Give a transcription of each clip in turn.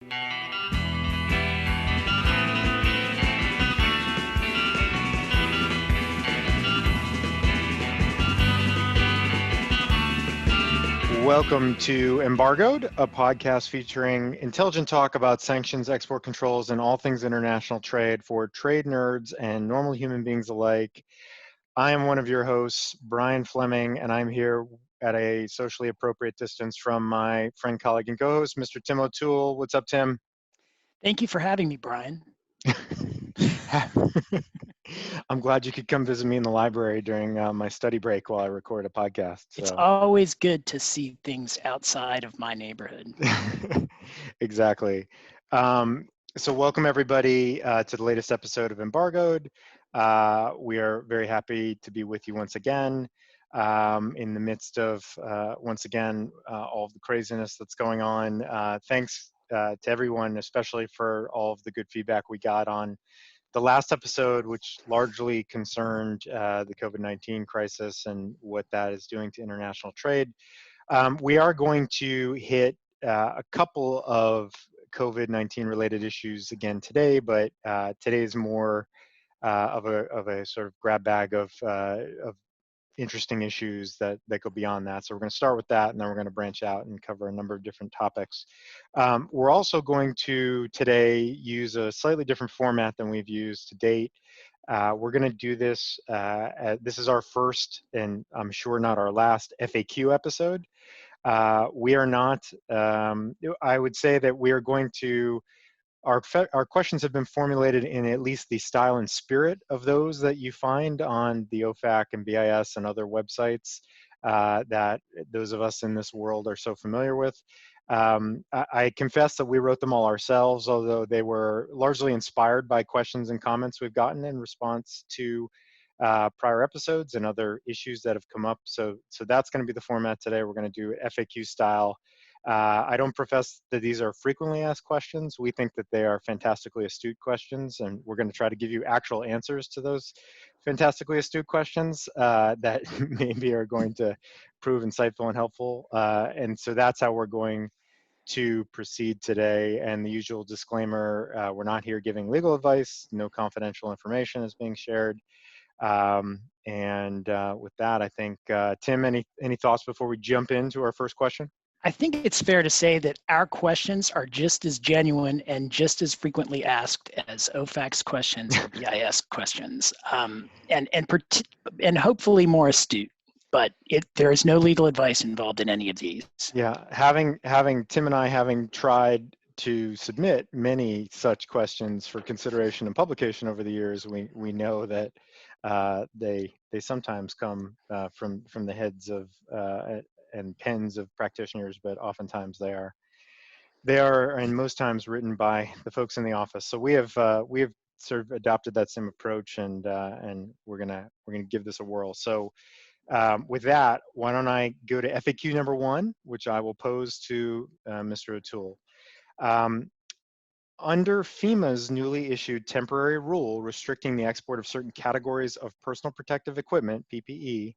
Welcome to Embargoed, a podcast featuring intelligent talk about sanctions, export controls, and all things international trade for trade nerds and normal human beings alike. I am one of your hosts, Brian Fleming, and I'm here at a socially appropriate distance from my friend, colleague, and co-host, Mr. Tim O'Toole. What's up, Tim? Thank you for having me, Brian. I'm glad you could come visit me in the library during my study break while I record a podcast. So. It's always good to see things outside of my neighborhood. Exactly. So welcome everybody to the latest episode of Embargoed. We are very happy to be with you once again in the midst of, once again, all of the craziness that's going on. Thanks to everyone, especially for all of the good feedback we got on the last episode, which largely concerned the COVID-19 crisis and what that is doing to international trade. We are going to hit a couple of COVID-19 related issues again today, but today is more of a sort of grab bag of interesting issues that go beyond that. So we're going to start with that, and then we're going to branch out and cover a number of different topics. We're also going to today use a slightly different format than we've used to date. We're going to do this. This is our first, and I'm sure not our last, FAQ episode. We are not, I would say that we are going to, our questions have been formulated in at least the style and spirit of those that you find on the OFAC and BIS and other websites that those of us in this world are so familiar with. I confess that we wrote them all ourselves, although they were largely inspired by questions and comments we've gotten in response to prior episodes and other issues that have come up. So that's going to be the format today. We're going to do FAQ style. I don't profess that these are frequently asked questions. We think that they are fantastically astute questions, and we're going to try to give you actual answers to those fantastically astute questions that maybe are going to prove insightful and helpful. And so that's how we're going to proceed today. And the usual disclaimer, we're not here giving legal advice. No confidential information is being shared. And with that, I think, Tim, any thoughts before we jump into our first question? I think it's fair to say that our questions are just as genuine and just as frequently asked as OFAC's questions or BIS questions, and hopefully more astute. But there is no legal advice involved in any of these. Yeah, having Tim and I having tried to submit many such questions for consideration and publication over the years, we know that they sometimes come from the heads of and pens of practitioners, but oftentimes they are and most times written by the folks in the office. So we have sort of adopted that same approach, and we're gonna give this a whirl. So with that, why don't I go to FAQ number 1, which I will pose to Mr. O'Toole. Under FEMA's newly issued temporary rule restricting the export of certain categories of personal protective equipment, PPE,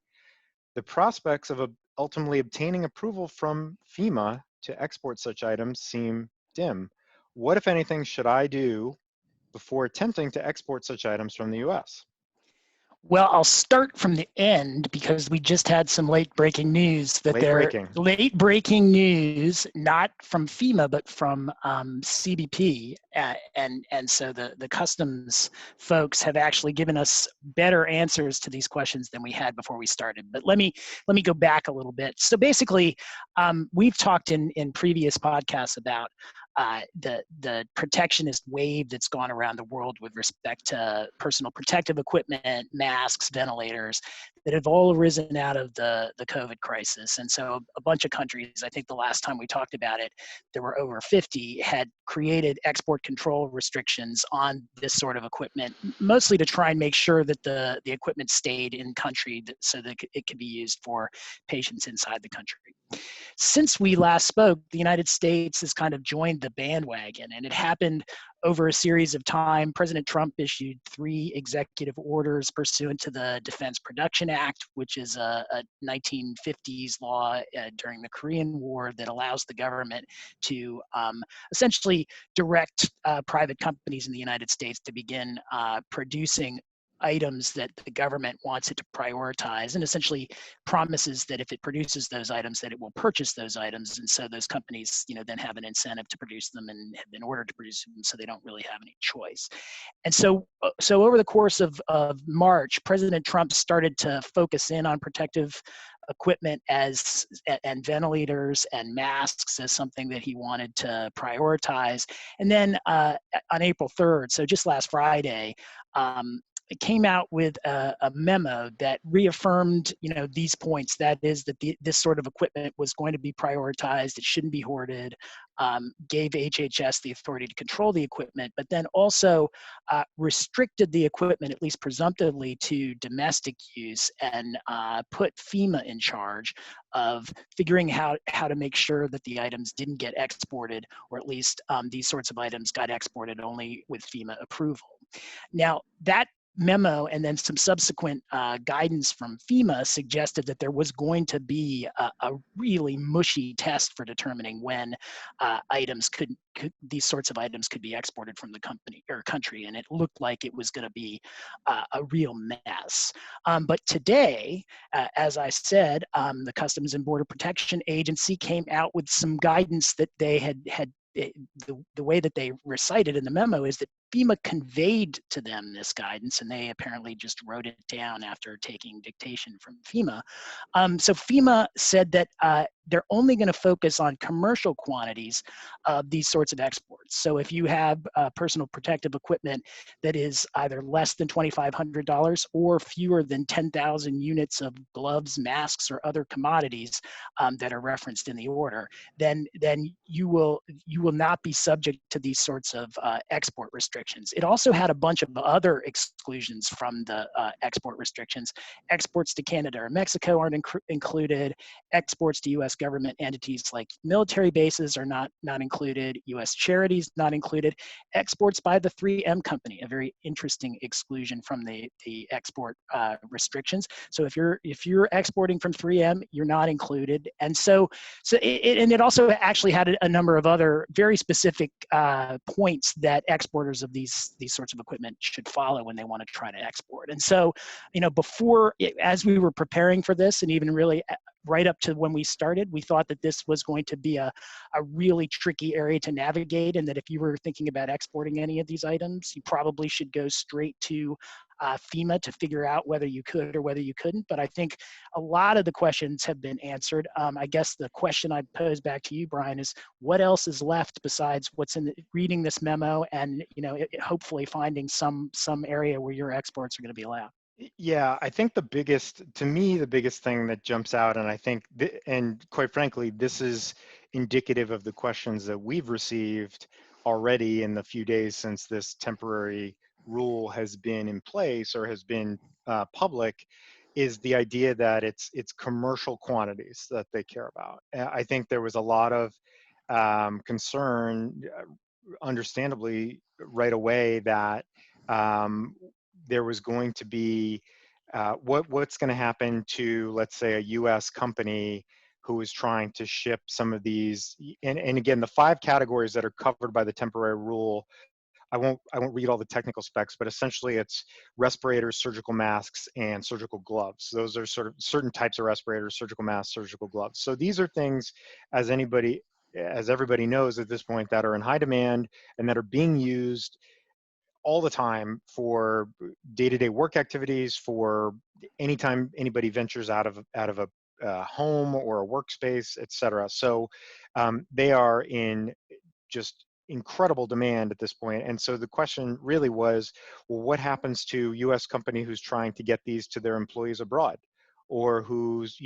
the prospects of ultimately obtaining approval from FEMA to export such items seem dim. What, if anything, should I do before attempting to export such items from the U.S.? Well, I'll start from the end because we just had some late breaking news that late breaking news, not from FEMA, but from CBP. And so the customs folks have actually given us better answers to these questions than we had before we started. But let me go back a little bit. So basically, we've talked in previous podcasts about the protectionist wave that's gone around the world with respect to personal protective equipment, masks, ventilators, that have all arisen out of the COVID crisis. And so a bunch of countries, I think the last time we talked about it, there were over 50, had created export control restrictions on this sort of equipment, mostly to try and make sure that the equipment stayed in country so that it could be used for patients inside the country. Since we last spoke, the United States has kind of joined the bandwagon, and it happened over a series of time. President Trump issued 3 executive orders pursuant to the Defense Production Act, which is a 1950s law during the Korean War that allows the government to essentially direct private companies in the United States to begin producing items that the government wants it to prioritize, and essentially promises that if it produces those items that it will purchase those items, and so those companies then have an incentive to produce them and have been ordered to produce them, so they don't really have any choice. And so over the course of March, President Trump started to focus in on protective equipment and ventilators and masks as something that he wanted to prioritize. And then on April 3rd, so just last Friday, it came out with a memo that reaffirmed, these points. That is that this sort of equipment was going to be prioritized. It shouldn't be hoarded. Gave HHS the authority to control the equipment, but then also restricted the equipment, at least presumptively, to domestic use, and put FEMA in charge of figuring out how to make sure that the items didn't get exported, or at least these sorts of items got exported only with FEMA approval. Now, that memo and then some subsequent guidance from FEMA suggested that there was going to be a really mushy test for determining when items these sorts of items could be exported from the country, and it looked like it was going to be a real mess. But today, as I said, the Customs and Border Protection Agency came out with some guidance that they had the way that they recited in the memo is that FEMA conveyed to them this guidance, and they apparently just wrote it down after taking dictation from FEMA. So FEMA said that they're only going to focus on commercial quantities of these sorts of exports. So if you have personal protective equipment that is either less than $2,500 or fewer than 10,000 units of gloves, masks, or other commodities that are referenced in the order, then you will not be subject to these sorts of export restrictions. It also had a bunch of other exclusions from the export restrictions. Exports to Canada or Mexico aren't included. Exports to U.S. government entities like military bases are not included. U.S. charities not included. Exports by the 3M company, a very interesting exclusion from the export restrictions. So if you're exporting from 3M, you're not included. And so it also actually had a number of other very specific points that exporters of these sorts of equipment should follow when they want to try to export. And so, as we were preparing for this, and even really right up to when we started, we thought that this was going to be a really tricky area to navigate, and that if you were thinking about exporting any of these items, you probably should go straight to FEMA to figure out whether you could or whether you couldn't. But I think a lot of the questions have been answered. I guess the question I'd pose back to you, Brian, is what else is left besides what's in reading this memo and hopefully finding some area where your exports are going to be allowed? Yeah, I think the biggest thing that jumps out, and I think, and quite frankly, this is indicative of the questions that we've received already in the few days since this temporary rule has been in place or has been public, is the idea that it's commercial quantities that they care about. I think there was a lot of concern, understandably, right away that there was going to be what's going to happen to, let's say, a U.S. company who is trying to ship some of these, and again, the 5 categories that are covered by the temporary rule. I won't read all the technical specs, but essentially it's respirators, surgical masks, and surgical gloves. Those are sort of certain types of respirators, surgical masks, surgical gloves. So these are things, as everybody knows at this point, that are in high demand and that are being used all the time for day-to-day work activities, for anytime anybody ventures out of a home or a workspace, et cetera. So they are in just incredible demand at this point. And so the question really was, well, what happens to U.S. company who's trying to get these to their employees abroad, or who's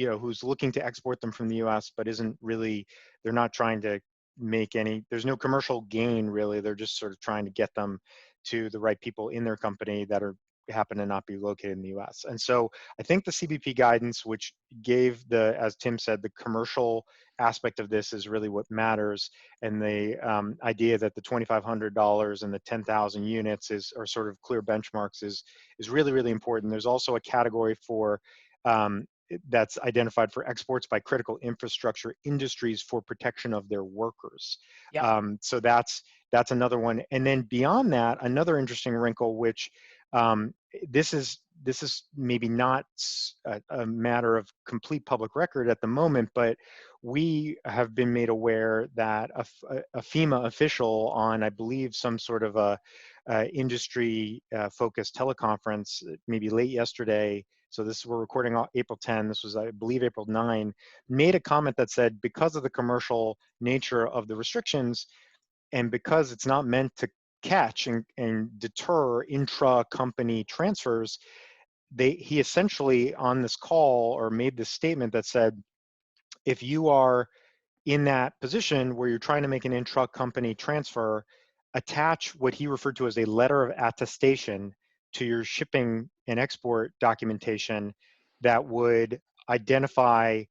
looking to export them from the U.S. but isn't really, they're not trying to make any, there's no commercial gain really, they're just sort of trying to get them to the right people in their company that happen to not be located in the U.S. And so I think the CBP guidance, which gave as Tim said, the commercial aspect of this is really what matters, and the idea that the $2,500 and the 10,000 units are sort of clear benchmarks is really, really important. There's also a category for that's identified for exports by critical infrastructure industries for protection of their workers. So that's another one. And then beyond that, another interesting wrinkle, which this is maybe not a matter of complete public record at the moment, but we have been made aware that a FEMA official on, I believe, some sort of a industry focused teleconference, maybe late yesterday. So we're recording on April 10, this was, I believe, April 9, made a comment that said, because of the commercial nature of the restrictions, and because it's not meant to catch and deter intra-company transfers, he essentially on this call or made this statement that said, if you are in that position where you're trying to make an intra-company transfer, attach what he referred to as a letter of attestation to your shipping and export documentation that would identify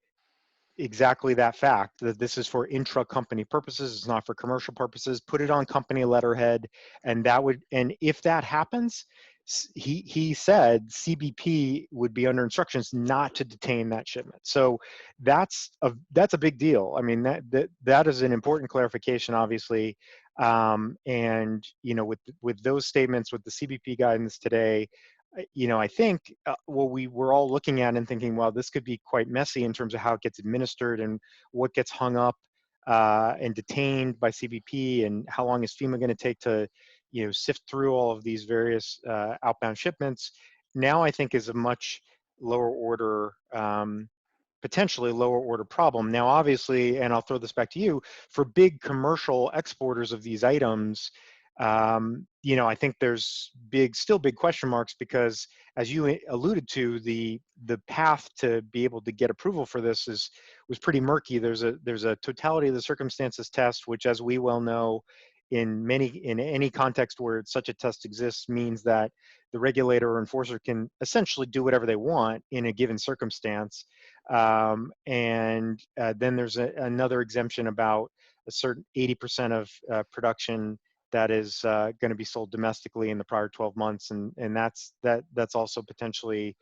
exactly that fact, that this is for intra-company purposes, it's not for commercial purposes. Put it on company letterhead, and if that happens, he said CBP would be under instructions not to detain that shipment. So that's a big deal. I mean, that is an important clarification, obviously. And with those statements, with the CBP guidance today, I think what we were all looking at and thinking, well, this could be quite messy in terms of how it gets administered and what gets hung up and detained by CBP, and how long is FEMA going to take to, sift through all of these various outbound shipments. Now I think is a much lower order, potentially lower order problem. Now, obviously, and I'll throw this back to you, for big commercial exporters of these items, I think there's still big question marks, because as you alluded to, the path to be able to get approval for this was pretty murky. There's a totality of the circumstances test, which, as we well know, in any context where such a test exists, means that the regulator or enforcer can essentially do whatever they want in a given circumstance. And then there's another exemption about a certain 80% of production that is going to be sold domestically in the prior 12 months, and that's also potentially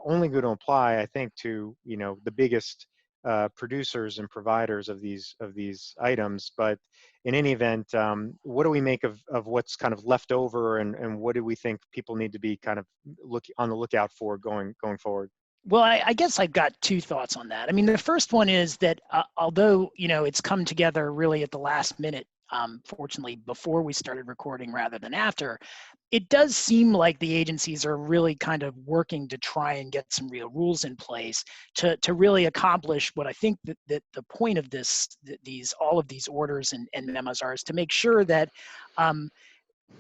only going to apply, I think, to the biggest producers and providers of these items. But in any event, what do we make of what's kind of left over, and what do we think people need to be kind of on the lookout for going forward? Well, I guess I've got two thoughts on that. I mean, the first one is that although it's come together really at the last minute, fortunately before we started recording rather than after, it does seem like the agencies are really kind of working to try and get some real rules in place to really accomplish what I think that the point of all of these orders and memos are, is to make sure that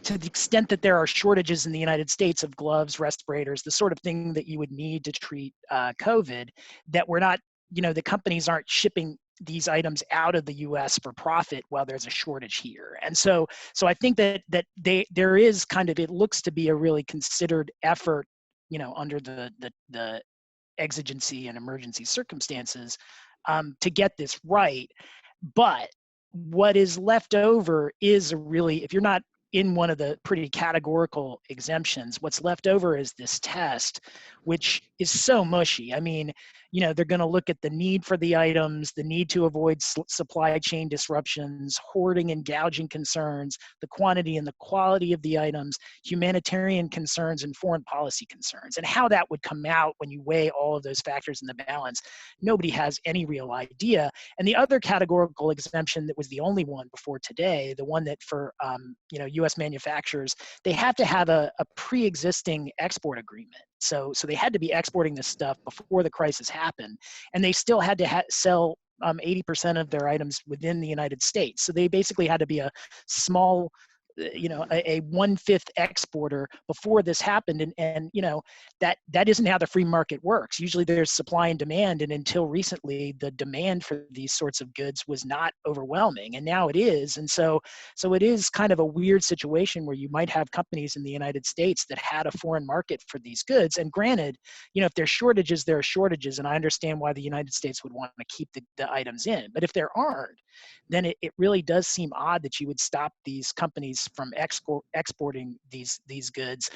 to the extent that there are shortages in the United States of gloves, respirators, the sort of thing that you would need to treat COVID, that we're not, the companies aren't shipping these items out of the U.S. for profit while there's a shortage here. And so I think that there is kind of, it looks to be a really considered effort, under the exigency and emergency circumstances, to get this right. But what is left over is if you're not in one of the pretty categorical exemptions, what's left over is this test, which is so mushy. I mean, they're going to look at the need for the items, the need to avoid supply chain disruptions, hoarding and gouging concerns, the quantity and the quality of the items, humanitarian concerns, and foreign policy concerns. And how that would come out when you weigh all of those factors in the balance, nobody has any real idea. And the other categorical exemption that was the only one before today, the one that for U.S. manufacturers, they have to have a pre-existing export agreement. So they had to be exporting this stuff before the crisis happened, and they still had to sell 80% of their items within the United States. So they basically had to be a small, a 1/5 exporter before this happened. And that isn't how the free market works. Usually there's supply and demand, and until recently, the demand for these sorts of goods was not overwhelming, and now it is. And so it is kind of a weird situation where you might have companies in the United States that had a foreign market for these goods. And granted, if there's shortages, there are shortages, and I understand why the United States would want to keep the items in. But if there aren't, then it really does seem odd that you would stop these companies from exporting these goods,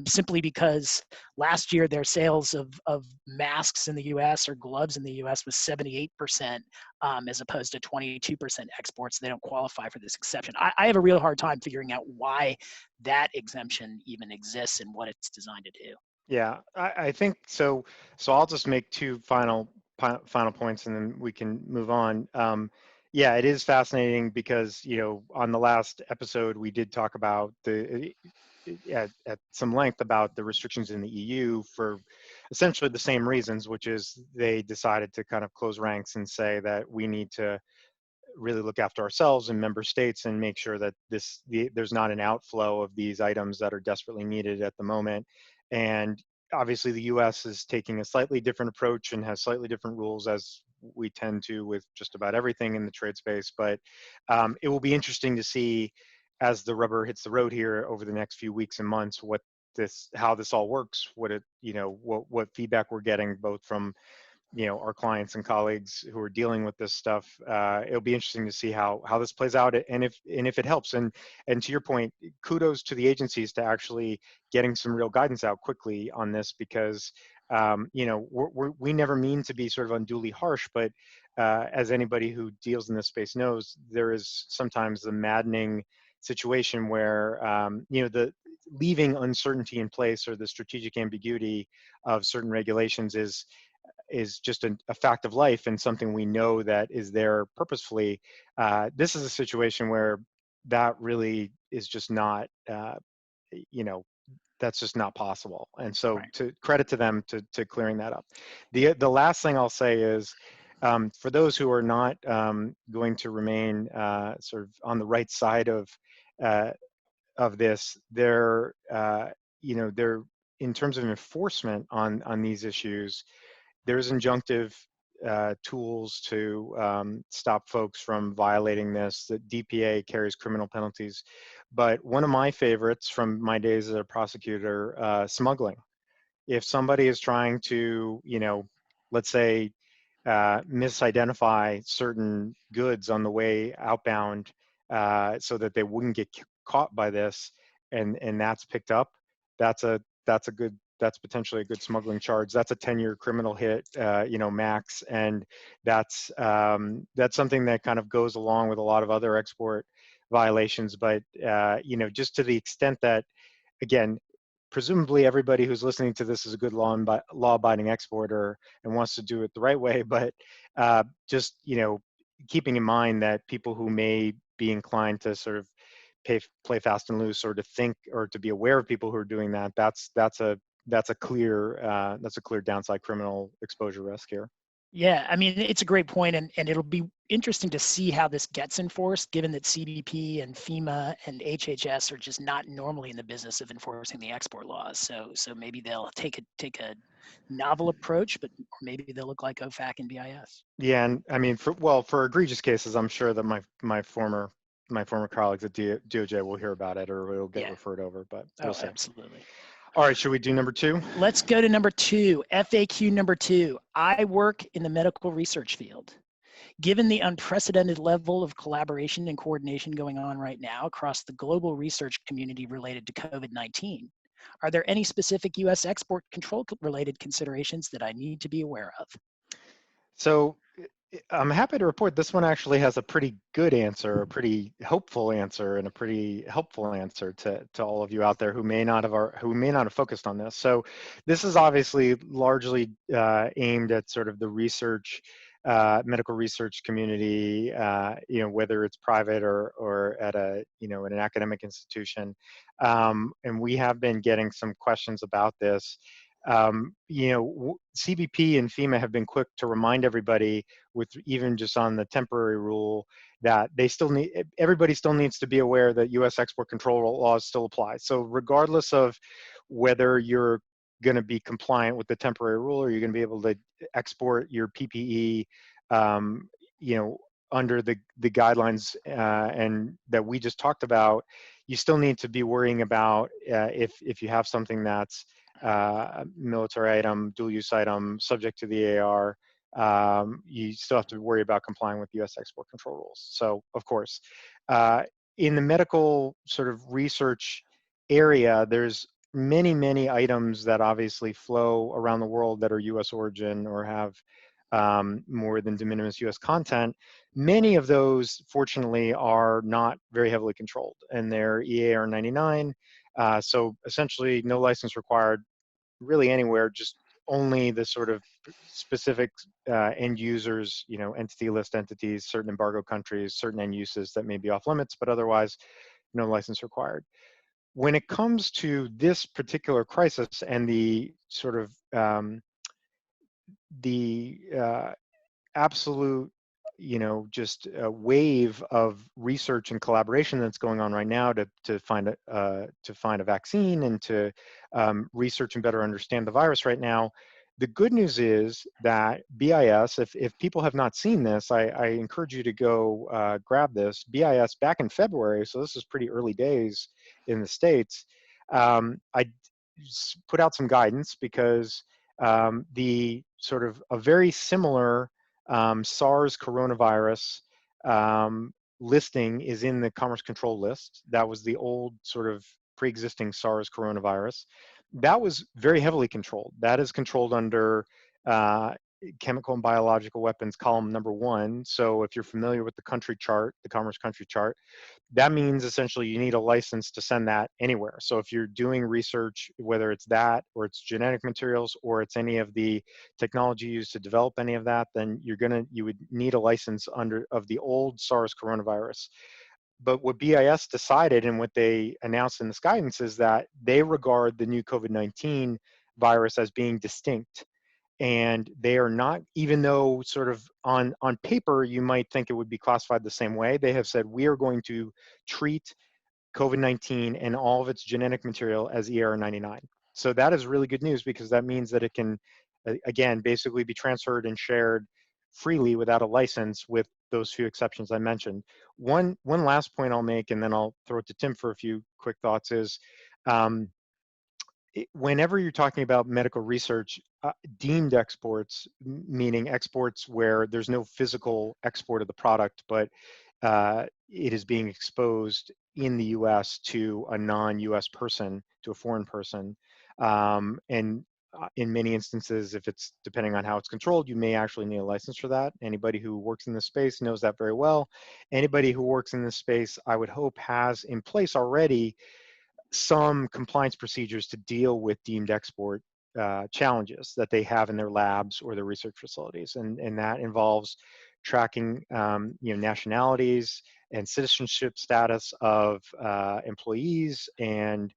simply because last year their sales of masks in the U.S. or gloves in the U.S. was 78%, as opposed to 22% exports. They don't qualify for this exception. I have a real hard time figuring out why that exemption even exists and what it's designed to do. Yeah, I think so. So I'll just make two final points, and then we can move on. Yeah, it is fascinating because, you know, on the last episode we did talk about at some length about the restrictions in the EU for essentially the same reasons, which is they decided to kind of close ranks and say that we need to really look after ourselves and member states and make sure that there's not an outflow of these items that are desperately needed at the moment. And obviously the US is taking a slightly different approach and has slightly different rules, as we tend to with just about everything in the trade space. But it will be interesting to see, as the rubber hits the road here over the next few weeks and months, how this all works, what feedback we're getting both from, you know, our clients and colleagues who are dealing with this stuff. It'll be interesting to see how this plays out, and if it helps. And to your point, kudos to the agencies to actually getting some real guidance out quickly on this, because you know, we never mean to be sort of unduly harsh, but as anybody who deals in this space knows, there is sometimes the maddening situation where you know, the leaving uncertainty in place or the strategic ambiguity of certain regulations is just a fact of life and something we know that is there purposefully. This is a situation where that really is just not, you know, that's just not possible. And so Right. to credit to them to clearing that up. The last thing I'll say is, for those who are not going to remain sort of on the right side of this, you know, they're, in terms of enforcement on these issues, there's injunctive tools to stop folks from violating this. The DPA carries criminal penalties. But one of my favorites from my days as a prosecutor, smuggling. If somebody is trying to, you know, let's say, misidentify certain goods on the way outbound so that they wouldn't get caught by this, and that's picked up, that's potentially a good smuggling charge. That's a 10-year criminal hit, you know, max, and that's something that kind of goes along with a lot of other export violations. But you know, just to the extent that, again, presumably everybody who's listening to this is a good law-abiding exporter and wants to do it the right way, but just, you know, keeping in mind that people who may be inclined to sort of play fast and loose, or to think, or to be aware of people who are doing that, that's a clear downside criminal exposure risk here. Yeah, I mean, it's a great point, and it'll be interesting to see how this gets enforced, given that CBP and FEMA and HHS are just not normally in the business of enforcing the export laws. So maybe they'll take a novel approach, but maybe they'll look like OFAC and BIS. Yeah, and I mean, for egregious cases, I'm sure that my former colleagues at DOJ will hear about it, or it'll get referred over. But we'll see. Absolutely. All right, should we do number 2? Let's go to number 2, FAQ number 2. I work in the medical research field. Given the unprecedented level of collaboration and coordination going on right now across the global research community related to COVID-19, are there any specific U.S. export control related considerations that I need to be aware of? So I'm happy to report this one actually has a pretty good answer, a pretty hopeful answer, and a pretty helpful answer to all of you out there who may not have focused on this. So this is obviously largely aimed at sort of the research, medical research community, you know, whether it's private or at a, you know, at an academic institution. And we have been getting some questions about this. You know, CBP and FEMA have been quick to remind everybody, with even just on the temporary rule, that everybody still needs to be aware that U.S. export control laws still apply. So regardless of whether you're going to be compliant with the temporary rule, or you're going to be able to export your PPE, you know, under the guidelines and that we just talked about, you still need to be worrying about if you have something that's military item, dual-use item, subject to the AR, you still have to worry about complying with U.S. export control rules. So, of course, in the medical sort of research area, there's many items that obviously flow around the world that are US origin or have more than de minimis US content. Many of those, fortunately, are not very heavily controlled, and they're EAR 99. So essentially, no license required really anywhere, just only the sort of specific end users, entity list entities, certain embargo countries, certain end uses that may be off limits, but otherwise, no license required. When it comes to this particular crisis and the sort of the absolute, just a wave of research and collaboration that's going on right now to find a vaccine and to research and better understand the virus right now. The good news is that BIS, if people have not seen this, I encourage you to go grab this. BIS back in February, so this is pretty early days in the States. I put out some guidance because the sort of a very similar SARS coronavirus listing is in the Commerce Control List. That was the old sort of pre-existing SARS coronavirus. That was very heavily controlled. That is controlled under chemical and biological weapons column number 1. So if you're familiar with the country chart, the Commerce country chart, that means essentially you need a license to send that anywhere. So if you're doing research, whether it's that or it's genetic materials or it's any of the technology used to develop any of that, then you would need a license of the old SARS coronavirus. But what BIS decided and what they announced in this guidance is that they regard the new COVID-19 virus as being distinct. And they are not, even though sort of on paper you might think it would be classified the same way, they have said we are going to treat COVID-19 and all of its genetic material as EAR 99. So that is really good news because that means that it can, again, basically be transferred and shared freely without a license with those few exceptions I mentioned. One last point I'll make, and then I'll throw it to Tim for a few quick thoughts, is whenever you're talking about medical research, deemed exports, meaning exports where there's no physical export of the product, but it is being exposed in the US to a non-US person, to a foreign person. And in many instances, if it's depending on how it's controlled, you may actually need a license for that. Anybody who works in this space knows that very well. Anybody who works in this space, I would hope, has in place already some compliance procedures to deal with deemed export challenges that they have in their labs or their research facilities. And that involves tracking nationalities and citizenship status of employees and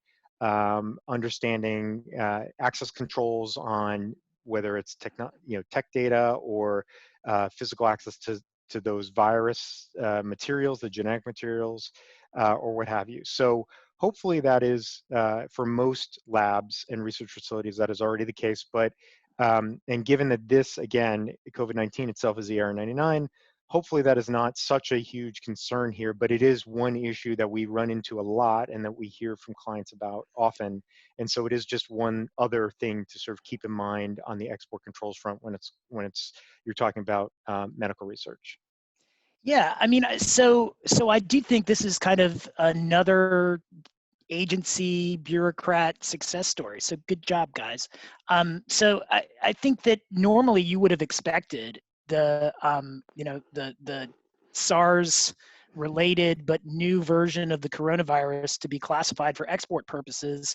understanding access controls on whether it's tech data or physical access to those virus materials, the genetic materials, or what have you. So hopefully that is, for most labs and research facilities, that is already the case. But, and given that this, again, COVID-19 itself is EAR 99, hopefully that is not such a huge concern here, but it is one issue that we run into a lot and that we hear from clients about often. And so it is just one other thing to sort of keep in mind on the export controls front when you're talking about medical research. Yeah, I mean, so I do think this is kind of another agency bureaucrat success story. So good job, guys. So I think that normally you would have expected the SARS related but new version of the coronavirus to be classified for export purposes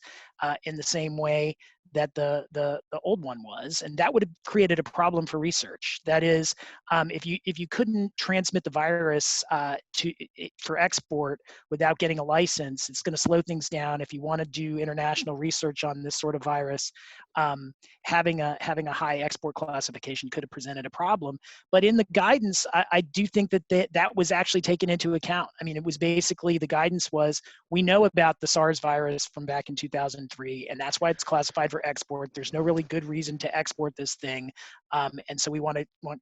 in the same way that the old one was, and that would have created a problem for research. That is, if you couldn't transmit the virus for export without getting a license, it's going to slow things down. If you want to do international research on this sort of virus, having a high export classification could have presented a problem. But in the guidance, I do think that was actually taken into account. I mean, it was basically, the guidance was, we know about the SARS virus from back in 2003, and that's why it's classified for for export. There's no really good reason to export this thing, and so we want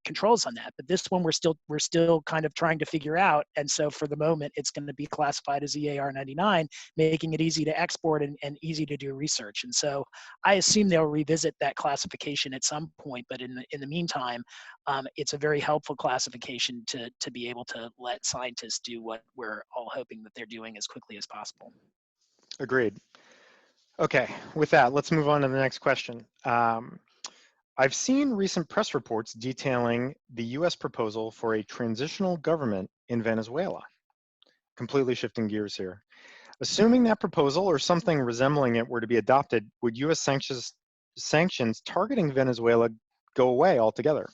controls on that. But this one we're still kind of trying to figure out, and so for the moment it's going to be classified as EAR 99, making it easy to export and easy to do research. And so I assume they'll revisit that classification at some point. But in the meantime, it's a very helpful classification to be able to let scientists do what we're all hoping that they're doing as quickly as possible. Agreed. Okay, with that, let's move on to the next question. I've seen recent press reports detailing the U.S. proposal for a transitional government in Venezuela. Completely shifting gears here. Assuming that proposal or something resembling it were to be adopted, would U.S. sanctions targeting Venezuela go away altogether?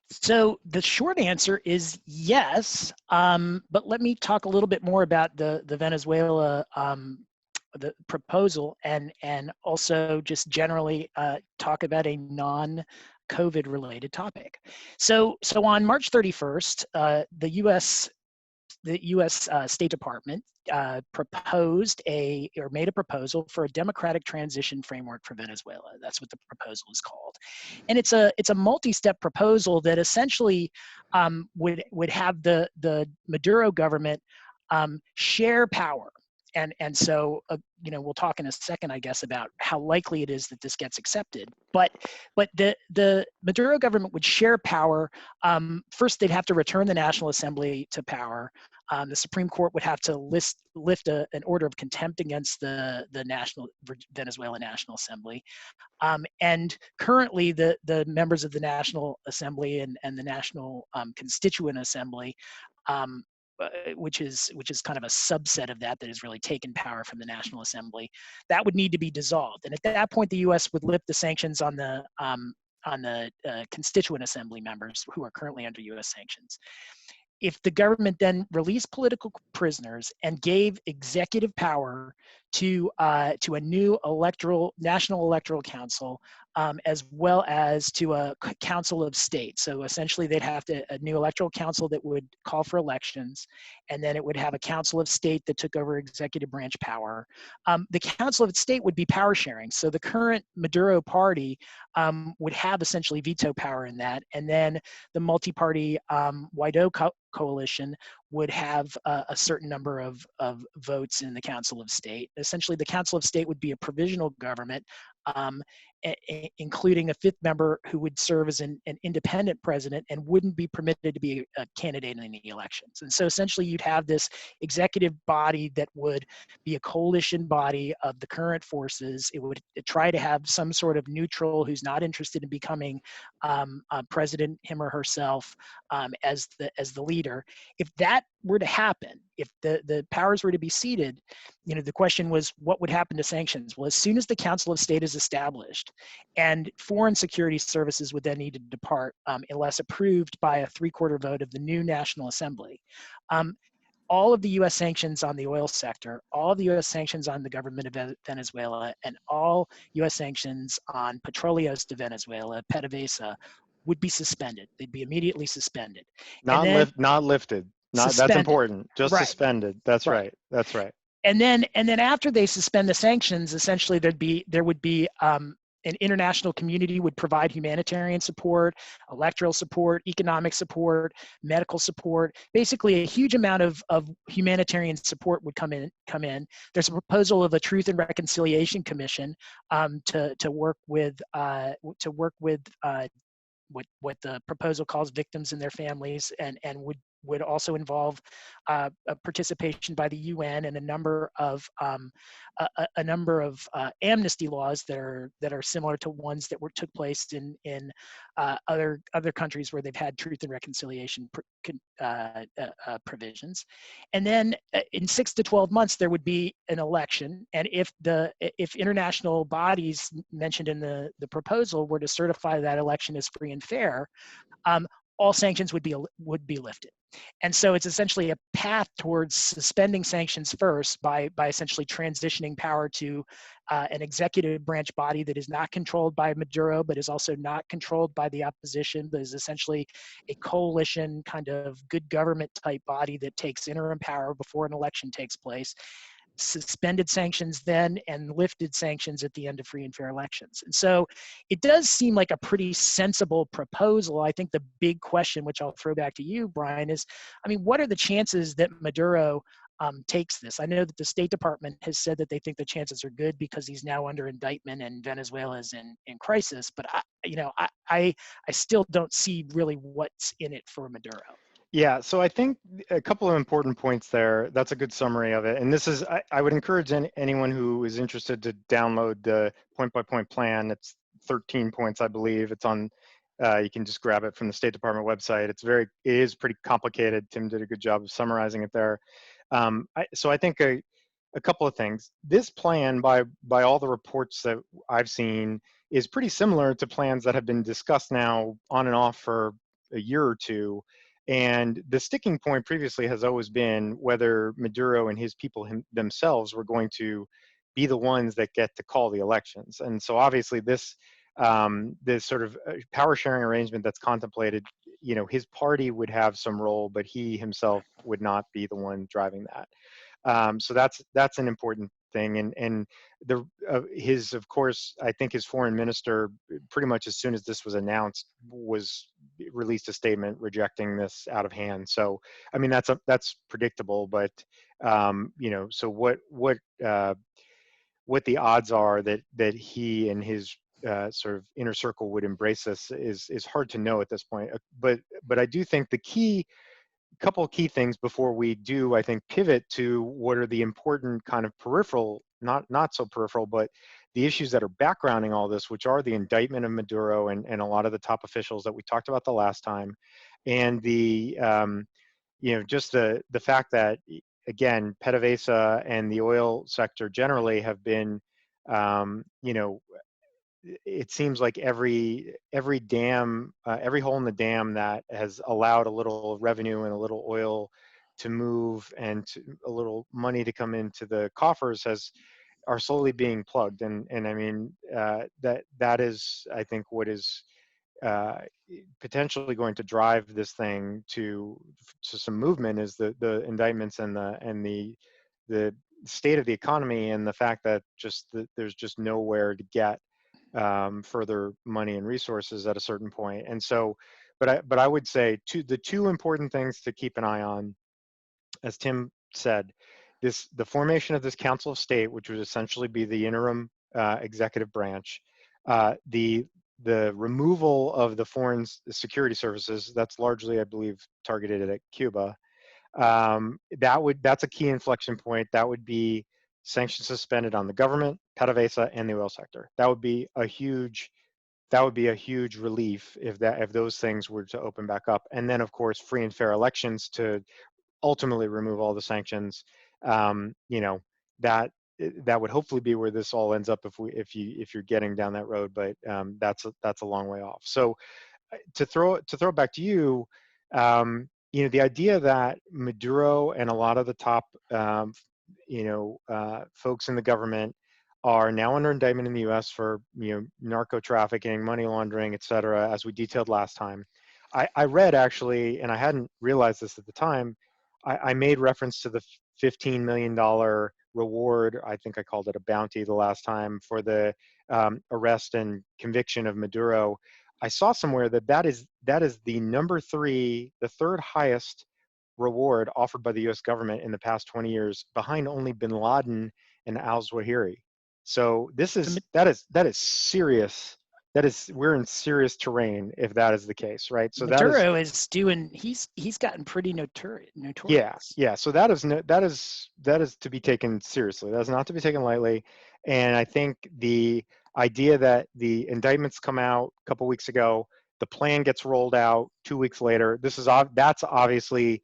So the short answer is yes, but let me talk a little bit more about the Venezuela the proposal and also just generally talk about a non-COVID related topic. So on March 31st, the U.S. State Department made a proposal for a democratic transition framework for Venezuela. That's what the proposal is called, and it's a multi-step proposal that essentially would have the Maduro government share power. And so we'll talk in a second, I guess, about how likely it is that this gets accepted. But the Maduro government would share power. First, they'd have to return the National Assembly to power. The Supreme Court would have to lift an order of contempt against the Venezuela National Assembly. And currently, the members of the National Assembly and the National Constituent Assembly, which is kind of a subset of that has really taken power from the National Assembly, that would need to be dissolved. And at that point, the U.S. would lift the sanctions on the Constituent Assembly members who are currently under U.S. sanctions. If the government then released political prisoners and gave executive power to a new national electoral council, as well as to a council of state. So essentially they'd have a new electoral council that would call for elections, and then it would have a council of state that took over executive branch power. The council of state would be power sharing. So the current Maduro party would have essentially veto power in that, and then the multi-party Guaido coalition would have a certain number of votes in the Council of State. Essentially, the Council of State would be a provisional government, including a fifth member who would serve as an independent president and wouldn't be permitted to be a candidate in any elections. And so essentially you'd have this executive body that would be a coalition body of the current forces. It would try to have some sort of neutral who's not interested in becoming president, him or herself, as the leader. If that were to happen, if the powers were to be ceded, the question was, what would happen to sanctions? Well, as soon as the Council of State is established, and foreign security services would then need to depart unless approved by a 3/4 vote of the new National Assembly. All of the U.S. sanctions on the oil sector, all of the U.S. sanctions on the government of Venezuela, and all U.S. sanctions on Petróleos de Venezuela, PDVSA, would be suspended. They'd be immediately suspended. Not lifted. That's important. Just right. Suspended. That's right. That's right. And then after they suspend the sanctions, essentially there would be an international community would provide humanitarian support, electoral support, economic support, medical support. Basically, a huge amount of humanitarian support would come in. There's a proposal of a Truth and Reconciliation Commission to work with what the proposal calls victims and their families, and would also involve a participation by the UN and a number of amnesty laws that are similar to ones that took place in other countries where they've had truth and reconciliation provisions. And then in 6 to 12 months there would be an election, and if international bodies mentioned in the proposal were to certify that election as free and fair, all sanctions would be lifted. And so it's essentially a path towards suspending sanctions first by essentially transitioning power to an executive branch body that is not controlled by Maduro, but is also not controlled by the opposition, but is essentially a coalition kind of good government type body that takes interim power before an election takes place. suspended sanctions then and lifted sanctions at the end of free and fair elections. And so it does seem like a pretty sensible proposal. I think the big question, which I'll throw back to you, Brian, is, I mean, what are the chances that Maduro takes this? I know that the State Department has said that they think the chances are good because he's now under indictment and Venezuela is in crisis. But I still don't see really what's in it for Maduro. Yeah, so I think a couple of important points there. That's a good summary of it. And this is, I would encourage anyone who is interested to download the point-by-point plan. It's 13 points, I believe. It's on, you can just grab it from the State Department website. It is pretty complicated. Tim did a good job of summarizing it there. So I think a couple of things. This plan, by all the reports that I've seen, is pretty similar to plans that have been discussed now on and off for a year or two. And the sticking point previously has always been whether Maduro and his people themselves were going to be the ones that get to call the elections. And so obviously this sort of power sharing arrangement that's contemplated, his party would have some role, but he himself would not be the one driving that. So that's an important thing. And of course, I think his foreign minister, pretty much as soon as this was announced, released a statement rejecting this out of hand. So, I mean, that's predictable, but so what the odds are that he and his sort of inner circle would embrace this is hard to know at this point. But I do think couple of key things before we do, I think, pivot to what are the important kind of peripheral, not so peripheral, but the issues that are backgrounding all this, which are the indictment of Maduro and a lot of the top officials that we talked about the last time, and the just the fact that, again, PDVSA and the oil sector generally have been it seems like every dam, every hole in the dam that has allowed a little revenue and a little oil to move and a little money to come into the coffers are slowly being plugged. And I mean, that is, I think, what is potentially going to drive this thing to some movement is the indictments and the state of the economy, and the fact that there's just nowhere to get further money and resources at a certain point. And so, but I would say the two important things to keep an eye on, as Tim said, the formation of this Council of State, which would essentially be the interim executive branch, the removal of the foreign security services, that's largely, I believe, targeted at Cuba. That's a key inflection point. That would be sanctions suspended on the government, PDVSA, and the oil sector. That would be a huge relief if those things were to open back up. And then, of course, free and fair elections to ultimately remove all the sanctions. That would hopefully be where this all ends up if you're getting down that road. But that's a long way off. So to throw it back to you, the idea that Maduro and a lot of the top folks in the government are now under indictment in the U.S. for narco trafficking, money laundering, et cetera, as we detailed last time. I read, actually, and I hadn't realized this at the time, I made reference to the $15 million reward. I think I called it a bounty the last time for the arrest and conviction of Maduro. I saw somewhere that is the third highest reward offered by the U.S. government in the past 20 years, behind only bin Laden and al-Zawahiri. So that is serious. We're in serious terrain if that is the case, right? So Maduro he's gotten pretty notorious. Yeah. So that is to be taken seriously. That is not to be taken lightly. And I think the idea that the indictments come out a couple weeks ago, the plan gets rolled out 2 weeks later. That's obviously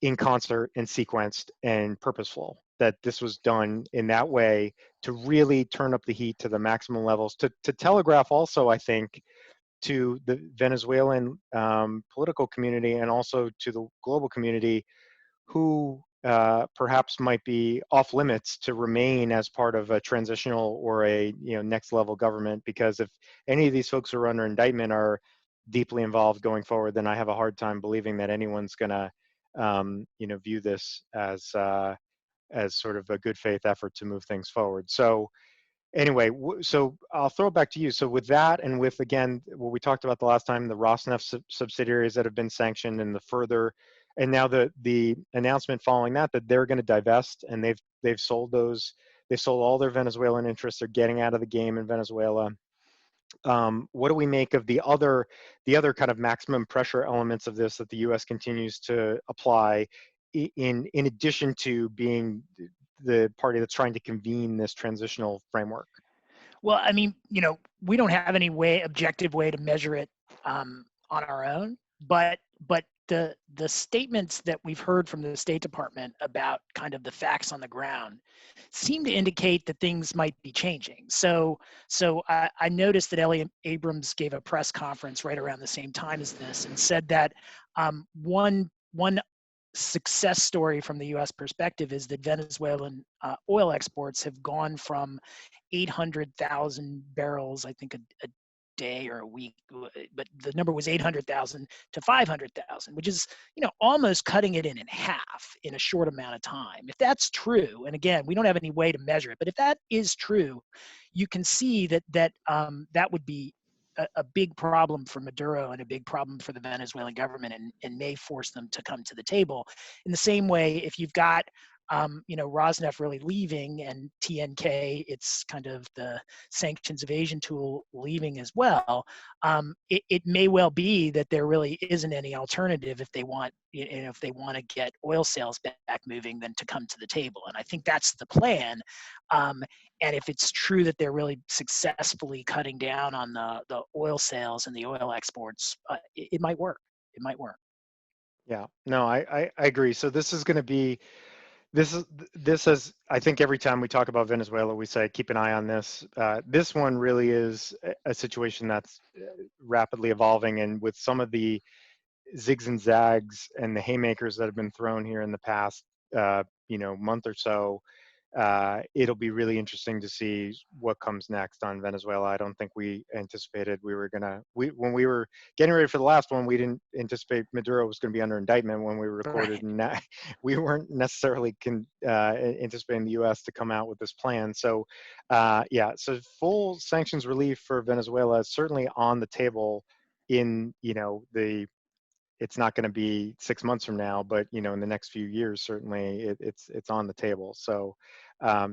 in concert and sequenced and purposeful, that this was done in that way to really turn up the heat to the maximum levels, to telegraph also, I think, to the Venezuelan political community and also to the global community, who perhaps might be off limits to remain as part of a transitional or a next level government. Because if any of these folks who are under indictment are deeply involved going forward, then I have a hard time believing that anyone's going to view this as as sort of a good faith effort to move things forward. So anyway, so I'll throw it back to you. So with that, and with, again, what we talked about the last time, the Rosneft subsidiaries that have been sanctioned, and the further, and now the announcement following that they're going to divest, and they've sold all their Venezuelan interests. They're getting out of the game in Venezuela. What do we make of the other kind of maximum pressure elements of this that the U.S. continues to apply, in addition to being the party that's trying to convene this transitional framework? Well, I mean, we don't have any objective way to measure it on our own, but the statements that we've heard from the State Department about kind of the facts on the ground seem to indicate that things might be changing. So I noticed that Elliot Abrams gave a press conference right around the same time as this and said that one success story from the U.S. perspective is that Venezuelan oil exports have gone from 800,000 barrels, I think, a day or a week, but the number was 800,000 to 500,000, which is, almost cutting it in half in a short amount of time. If that's true, and again, we don't have any way to measure it, but if that is true, you can see that would be a big problem for Maduro and a big problem for the Venezuelan government, and may force them to come to the table. In the same way, if you've got Rosneft really leaving, and TNK, it's kind of the sanctions evasion tool, leaving as well, it may well be that there really isn't any alternative if they want to get oil sales back moving, than to come to the table. And I think that's the plan. And if it's true that they're really successfully cutting down on the oil sales and the oil exports, it might work. It might work. Yeah, no, I agree. So this is going to be, this is, I think every time we talk about Venezuela, we say, keep an eye on this. This one really is a situation that's rapidly evolving, and with some of the zigs and zags and the haymakers that have been thrown here in the past, month or so, it'll be really interesting to see what comes next on Venezuela. I don't think we anticipated when we were getting ready for the last one, we didn't anticipate Maduro was going to be under indictment when we recorded, right. And we weren't necessarily anticipating the U.S. to come out with this plan. So, so full sanctions relief for Venezuela is certainly on the table. It's not going to be 6 months from now, but in the next few years, certainly it's on the table. So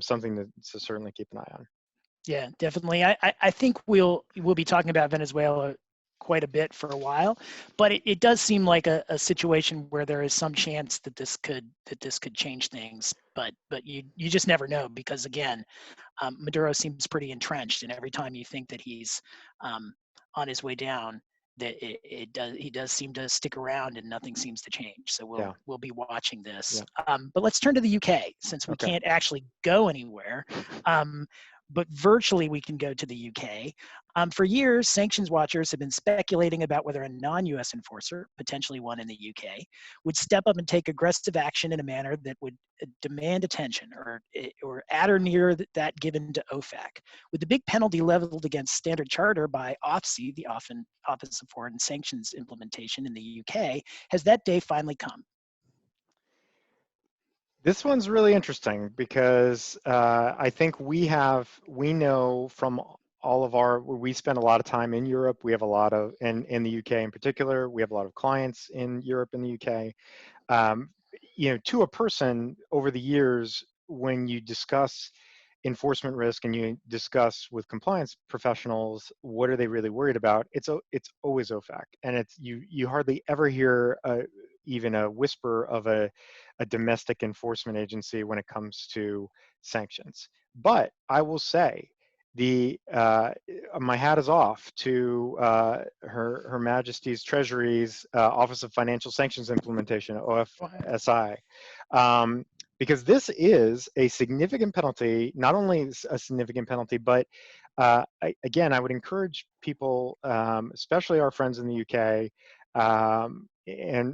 something to certainly keep an eye on. Yeah, definitely. I think we'll be talking about Venezuela quite a bit for a while, but it does seem like a situation where there is some chance that this could change things. But you just never know, because again, Maduro seems pretty entrenched, and every time you think that he's on his way down, that he does seem to stick around, and nothing seems to change. So we'll be watching this. Yeah. But let's turn to the UK, since we can't actually go anywhere. But virtually we can go to the UK. For years, sanctions watchers have been speculating about whether a non-U.S. enforcer, potentially one in the UK, would step up and take aggressive action in a manner that would demand attention, or at or near that given to OFAC. With the big penalty leveled against Standard Charter by OFSI, the Office of Foreign Sanctions Implementation in the UK, has that day finally come? This one's really interesting, because I think we know from all of we spend a lot of time in Europe. We have a lot of, and in the UK in particular, we have a lot of clients in Europe and the UK. To a person, over the years, when you discuss enforcement risk and you discuss with compliance professionals what are they really worried about, it's always OFAC, and you hardly ever hear even a whisper of a domestic enforcement agency when it comes to sanctions. But I will say, my hat is off to Her Majesty's Treasury's Office of Financial Sanctions Implementation, OFSI, because this is a significant penalty. Not only a significant penalty, but again, I would encourage people, especially our friends in the UK,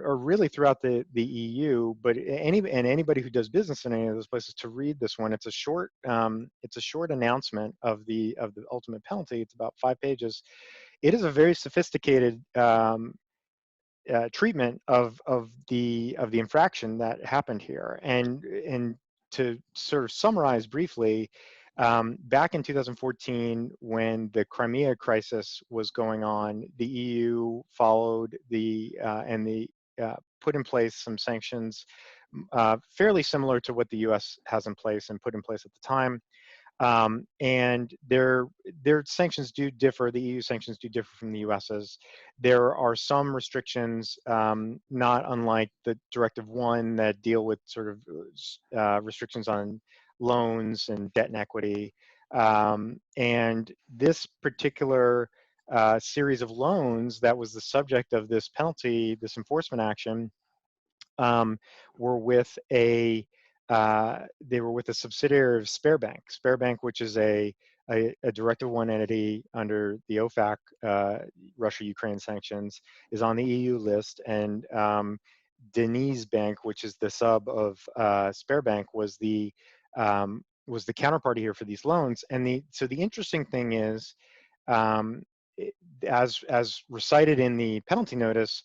or really throughout the EU, but anybody who does business in any of those places, to read this one. It's a short announcement of the ultimate penalty. It's about 5 pages. It is a very sophisticated treatment of the infraction that happened here, and to sort of summarize briefly, back in 2014, when the Crimea crisis was going on, the EU followed put in place some sanctions fairly similar to what the U.S. has in place and put in place at the time. And their sanctions do differ. The EU sanctions do differ from the US's. There are some restrictions, not unlike the Directive 1, that deal with sort of restrictions on loans and debt and equity. And this particular series of loans that was the subject of this penalty, this enforcement action, were with a they were with a subsidiary of Sberbank. Sberbank, which is a Directive 1 entity under the OFAC Russia-Ukraine sanctions, is on the EU list, and DenizBank, which is the sub of Sberbank, was the counterparty here for these loans. And so the interesting thing is, as recited in the penalty notice,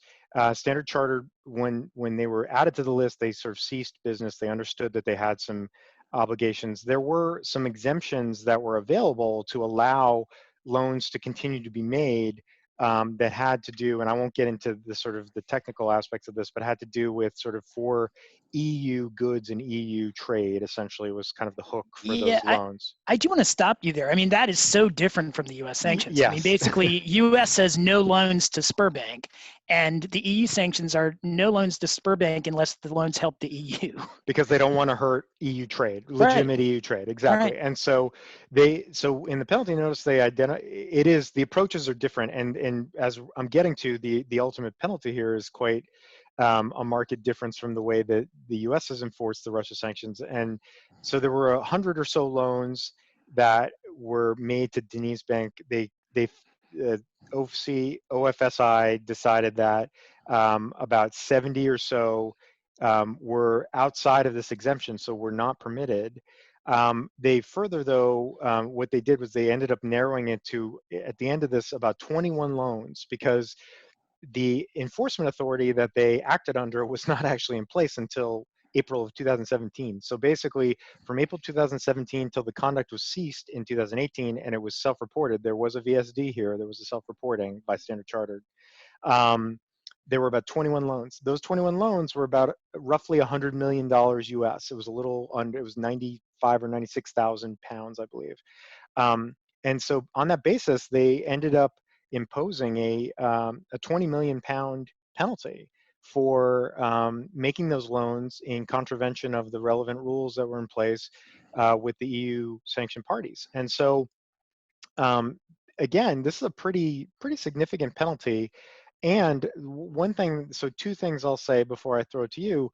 Standard Chartered, when they were added to the list, they sort of ceased business. They understood that they had some obligations. There were some exemptions that were available to allow loans to continue to be made, that had to do, and I won't get into the sort of the technical aspects of this, but had to do with sort of for EU goods and EU trade, essentially, was kind of the hook for those loans. I do want to stop you there. I mean, that is so different from the U.S. sanctions. Yes. I mean, basically, U.S. says no loans to Sberbank, and the EU sanctions are no loans to Sberbank unless the loans help the EU. Because they don't want to hurt EU trade, legitimate EU trade, exactly. And so so in the penalty notice, they identify, the approaches are different, and as I'm getting to, the ultimate penalty here is quite a marked difference from the way that the U.S. has enforced the Russia sanctions. And so there were 100 or so loans that were made to DenizBank. OFSI decided that about 70 or so were outside of this exemption, so were not permitted. They further, though, what they did was they ended up narrowing it to, at the end of this, about 21 loans, because the enforcement authority that they acted under was not actually in place until April of 2017. So basically, from April 2017 till the conduct was ceased in 2018, and it was self-reported. There was a VSD here. There was a self-reporting by Standard Chartered. There were about 21 loans. Those 21 loans were about roughly $100 million US. It was a little under, it was 95 or 96,000 pounds, I believe. And so on that basis, they ended up imposing a 20 million pound penalty for making those loans in contravention of the relevant rules that were in place with the EU sanctioned parties. And so, again, this is a pretty significant penalty. And one thing, so two things I'll say before I throw it to you.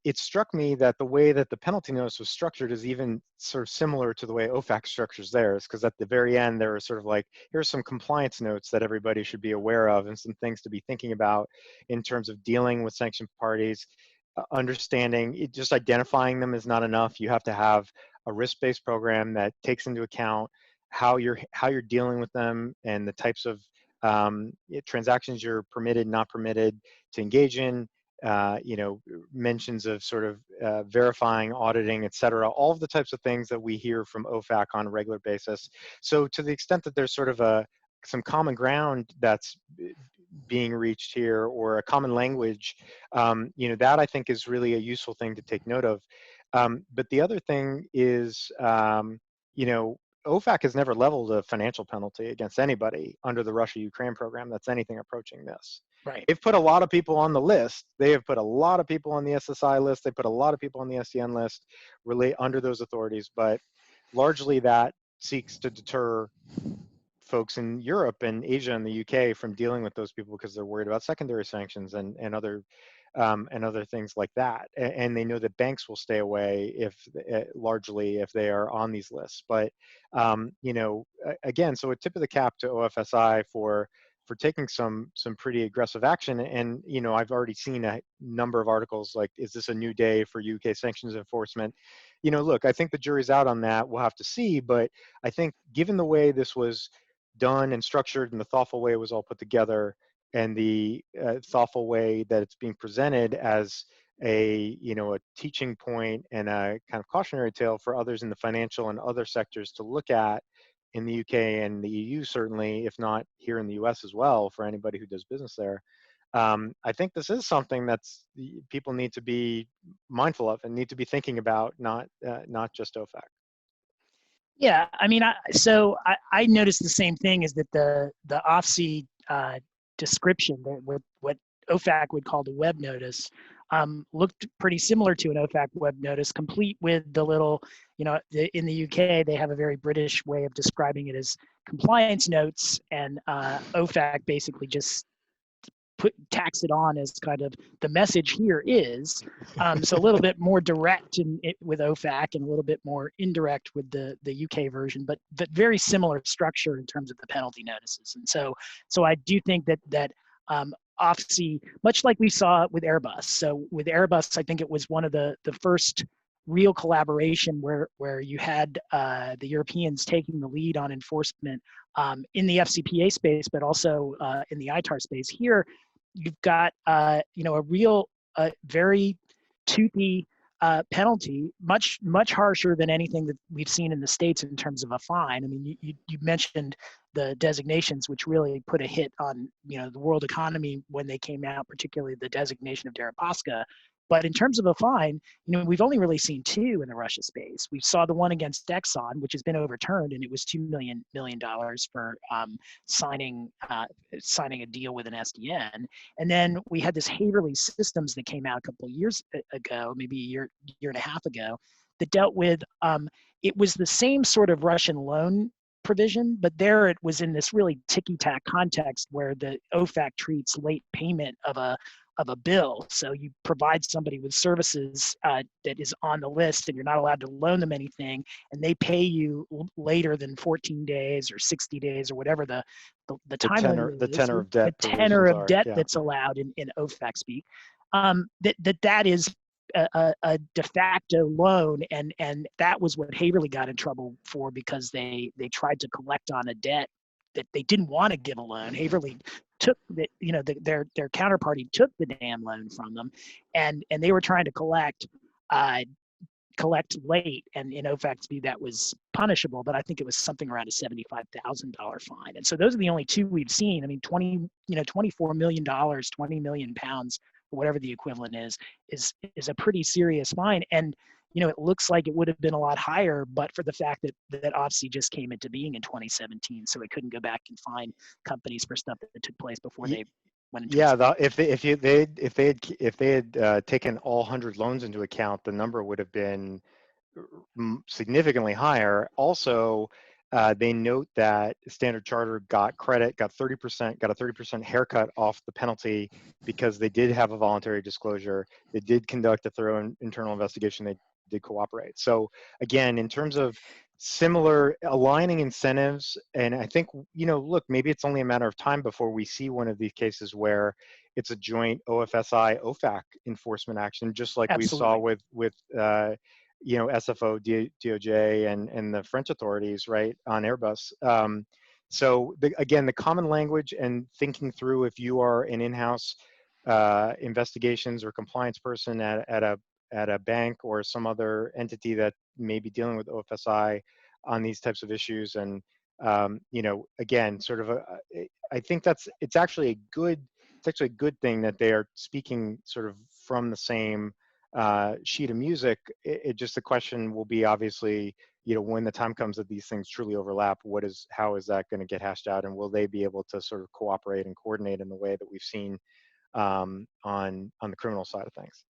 It struck me that the way that the penalty notice was structured is even sort of similar to the way OFAC structures theirs, because at the very end, there are sort of like, here's some compliance notes that everybody should be aware of and some things to be thinking about in terms of dealing with sanctioned parties. Understanding, just identifying them is not enough. You have to have a risk-based program that takes into account how you're dealing with them and the types of transactions you're permitted, not permitted to engage in. Mentions of sort of verifying, auditing, et cetera, all of the types of things that we hear from OFAC on a regular basis. So to the extent that there's sort of some common ground that's being reached here, or a common language, that I think is really a useful thing to take note of. But the other thing is, OFAC has never leveled a financial penalty against anybody under the Russia-Ukraine program that's anything approaching this. Right. They've put a lot of people on the list. They have put a lot of people on the SSI list. They put a lot of people on the SDN list really under those authorities, but largely that seeks to deter folks in Europe and Asia and the UK from dealing with those people because they're worried about secondary sanctions and other things like that. And they know that banks will stay away largely if they are on these lists. But again, so a tip of the cap to OFSI for taking some pretty aggressive action. And I've already seen a number of articles like, is this a new day for UK sanctions enforcement? Look, I think the jury's out on that. We'll have to see. But I think given the way this was done and structured and the thoughtful way it was all put together, and the thoughtful way that it's being presented as a teaching point and a kind of cautionary tale for others in the financial and other sectors to look at in the UK and the EU, certainly, if not here in the US as well, for anybody who does business there. I think this is something that's people need to be mindful of and need to be thinking about, not just OFAC. Yeah, I mean, I noticed the same thing, is that the OFSI description, what OFAC would call the web notice, looked pretty similar to an OFAC web notice, complete with the little, in the UK, they have a very British way of describing it as compliance notes, and OFAC basically just tax it on as kind of the message here is. So a little bit more direct with OFAC and a little bit more indirect with the UK version, but very similar structure in terms of the penalty notices. And so I do think that OFSI, much like we saw with Airbus. So with Airbus, I think it was one of the first real collaboration where you had the Europeans taking the lead on enforcement in the FCPA space, but also in the ITAR space. Here, you've got a real very toothy penalty, much harsher than anything that we've seen in the States in terms of a fine. I mean, you mentioned the designations, which really put a hit on the world economy when they came out, particularly the designation of Deripaska. But in terms of a fine, we've only really seen two in the Russia space. We saw the one against Exxon, which has been overturned, and it was $2 million for signing a deal with an SDN. And then we had this Haverly Systems that came out a couple of years ago, maybe a year and a half ago, that dealt with, it was the same sort of Russian loan provision, but there it was in this really ticky-tack context where the OFAC treats late payment of a bill. So you provide somebody with services that is on the list, and you're not allowed to loan them anything, and they pay you later than 14 days or 60 days or whatever the time tenor, limit the is, tenor of debt, the tenor of debt yeah. that's allowed in OFAC speak. That is a de facto loan, and that was what Haverly got in trouble for, because they tried to collect on a debt that they didn't want to give a loan. Haverly took their counterparty took the damn loan from them, and they were trying to collect late, and in OFAC's view that was punishable, but I think it was something around a $75,000 fine. And so those are the only two we've seen. I mean, $24 million, 20 million pounds, or whatever the equivalent is a pretty serious fine. And it looks like it would have been a lot higher, but for the fact that OFSI just came into being in 2017, so it couldn't go back and fine companies for stuff that took place before they went into. Yeah, if they had taken all 100 loans into account, the number would have been significantly higher. Also, they note that Standard Chartered got a 30% haircut off the penalty because they did have a voluntary disclosure. They did conduct a thorough internal investigation. They did cooperate. So again, in terms of similar aligning incentives, and I think, look, maybe it's only a matter of time before we see one of these cases where it's a joint OFSI OFAC enforcement action, just like Absolutely. we saw with SFO, DOJ, and the French authorities, right, on Airbus. So again, the common language and thinking through, if you are an in-house investigations or compliance person at a bank or some other entity that may be dealing with OFSI on these types of issues, and again, sort of I think it's actually a good thing that they are speaking sort of from the same sheet of music. It just, the question will be, obviously, when the time comes that these things truly overlap, how is that going to get hashed out, and will they be able to sort of cooperate and coordinate in the way that we've seen on the criminal side of things?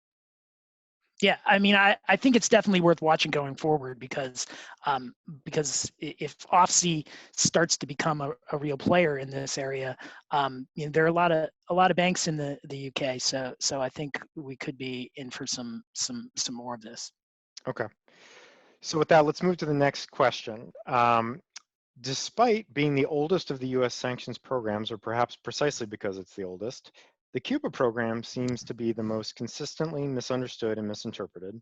Yeah, I mean, I think it's definitely worth watching going forward, because if OFSI starts to become a real player in this area, there are a lot of banks in the UK, so I think we could be in for some more of this. Okay, so with that, let's move to the next question. Despite being the oldest of the U.S. sanctions programs, or perhaps precisely because it's the oldest, the Cuba program seems to be the most consistently misunderstood and misinterpreted.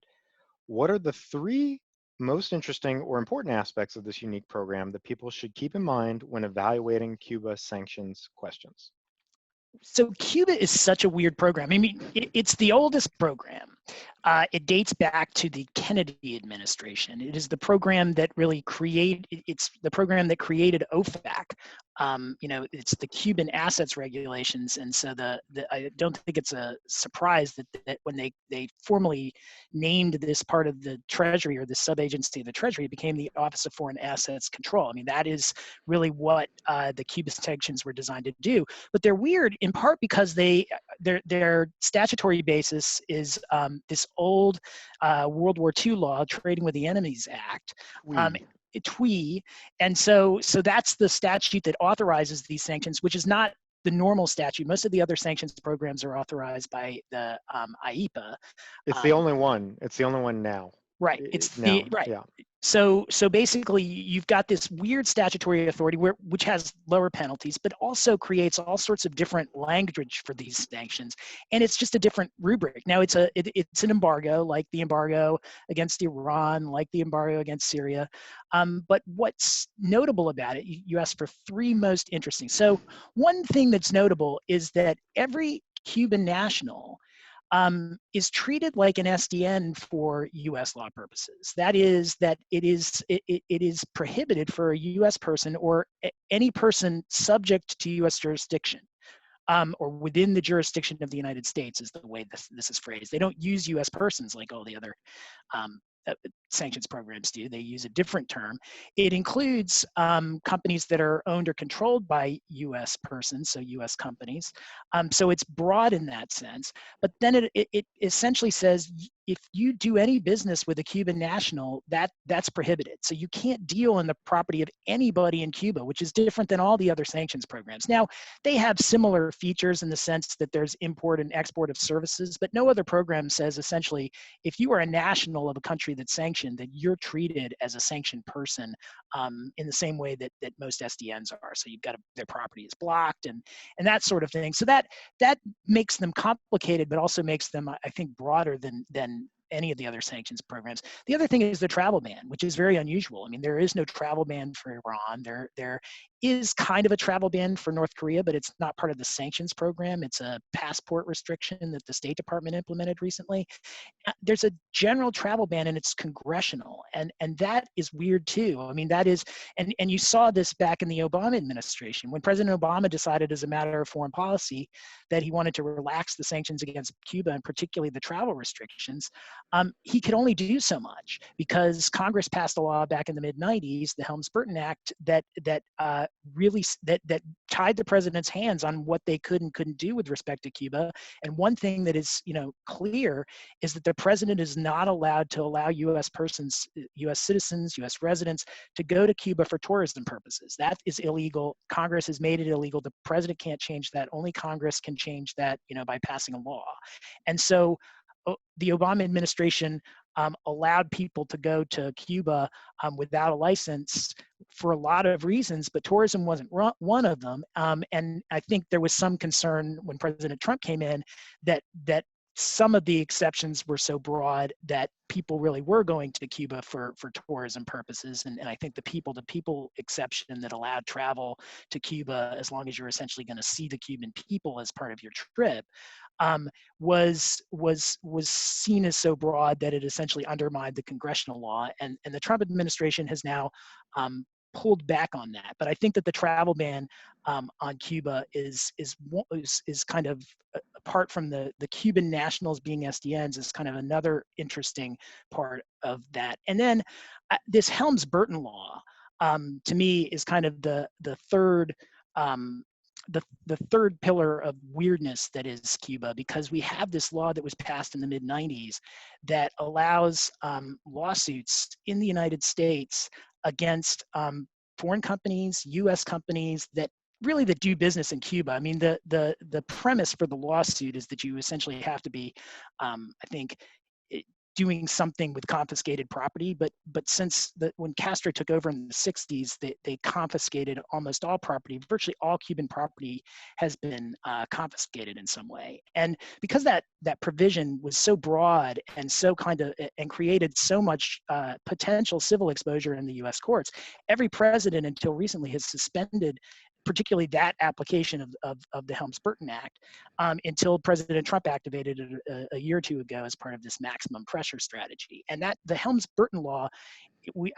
What are the three most interesting or important aspects of this unique program that people should keep in mind when evaluating Cuba sanctions questions? So Cuba is such a weird program. I mean, it's the oldest program, It dates back to the Kennedy administration. It is the program that really it's the program that created OFAC. It's the Cuban assets regulations. And so I don't think it's a surprise that when they formally named this part of the Treasury, or the sub-agency of the Treasury, it became the Office of Foreign Assets Control. I mean, that is really what the Cuban sanctions were designed to do. But they're weird in part because their statutory basis is this old World War II law, Trading with the Enemies Act. TWE. And so that's the statute that authorizes these sanctions, which is not the normal statute. Most of the other sanctions programs are authorized by the IEPA. It's the only one. It's the only one now. Right. Right. Yeah. So basically, you've got this weird statutory authority which has lower penalties, but also creates all sorts of different language for these sanctions, and it's just a different rubric. Now it's an embargo, like the embargo against Iran, like the embargo against Syria. But what's notable about it, you asked for three most interesting. So one thing that's notable is that every Cuban national is treated like an SDN for U.S. law purposes. That is, that it is prohibited for a U.S. person or any person subject to U.S. jurisdiction, or within the jurisdiction of the United States, is the way this is phrased. They don't use U.S. persons like all the other sanctions programs do. They use a different term. It includes companies that are owned or controlled by U.S. persons, so U.S. companies. So it's broad in that sense. But then it essentially says if you do any business with a Cuban national, that's prohibited. So you can't deal in the property of anybody in Cuba, which is different than all the other sanctions programs. Now, they have similar features in the sense that there's import and export of services, but no other program says essentially if you are a national of a country that's sanctioned, that you're treated as a sanctioned person in the same way that most SDNs are. So you've got their property is blocked and that sort of thing. So that makes them complicated, but also makes them, I think, broader than any of the other sanctions programs. The other thing is the travel ban, which is very unusual. I mean, there is no travel ban for Iran. There is kind of a travel ban for North Korea, but it's not part of the sanctions program. It's a passport restriction that the State Department implemented recently. There's a general travel ban and it's congressional, and that is weird too. I mean, that is, and you saw this back in the Obama administration when President Obama decided as a matter of foreign policy that he wanted to relax the sanctions against Cuba, and particularly the travel restrictions. He could only do so much because Congress passed a law back in the mid-90s, the Helms-Burton Act, that really tied the president's hands on what they could and couldn't do with respect to Cuba. And one thing that is clear is that the president is not allowed to allow U.S. persons, U.S. citizens, U.S. residents to go to Cuba for tourism purposes. That is illegal. Congress has made it illegal. The president can't change that. Only Congress can change that, by passing a law. And so the Obama administration allowed people to go to Cuba without a license for a lot of reasons, but tourism wasn't one of them. And I think there was some concern when President Trump came in that some of the exceptions were so broad that people really were going to Cuba for tourism purposes. And I think the people-to-people exception that allowed travel to Cuba, as long as you're essentially going to see the Cuban people as part of your trip, was seen as so broad that it essentially undermined the congressional law. And the Trump administration has now pulled back on that. But I think that the travel ban on Cuba is kind of, apart from the Cuban nationals being SDNs, is kind of another interesting part of that. And then this Helms-Burton law, to me, is kind of the third the third pillar of weirdness that is Cuba, because we have this law that was passed in the mid-90s that allows lawsuits in the United States against foreign companies, U.S. companies that do business in Cuba. I mean, the premise for the lawsuit is that you essentially have to be, I think, doing something with confiscated property, but since when Castro took over in the 60s, they confiscated almost all property. Virtually all Cuban property has been confiscated in some way. And because that provision was so broad and so and created so much potential civil exposure in the U.S. courts, every president until recently has suspended particularly that application of the Helms-Burton Act, until President Trump activated it a year or two ago as part of this maximum pressure strategy. And that the Helms-Burton law,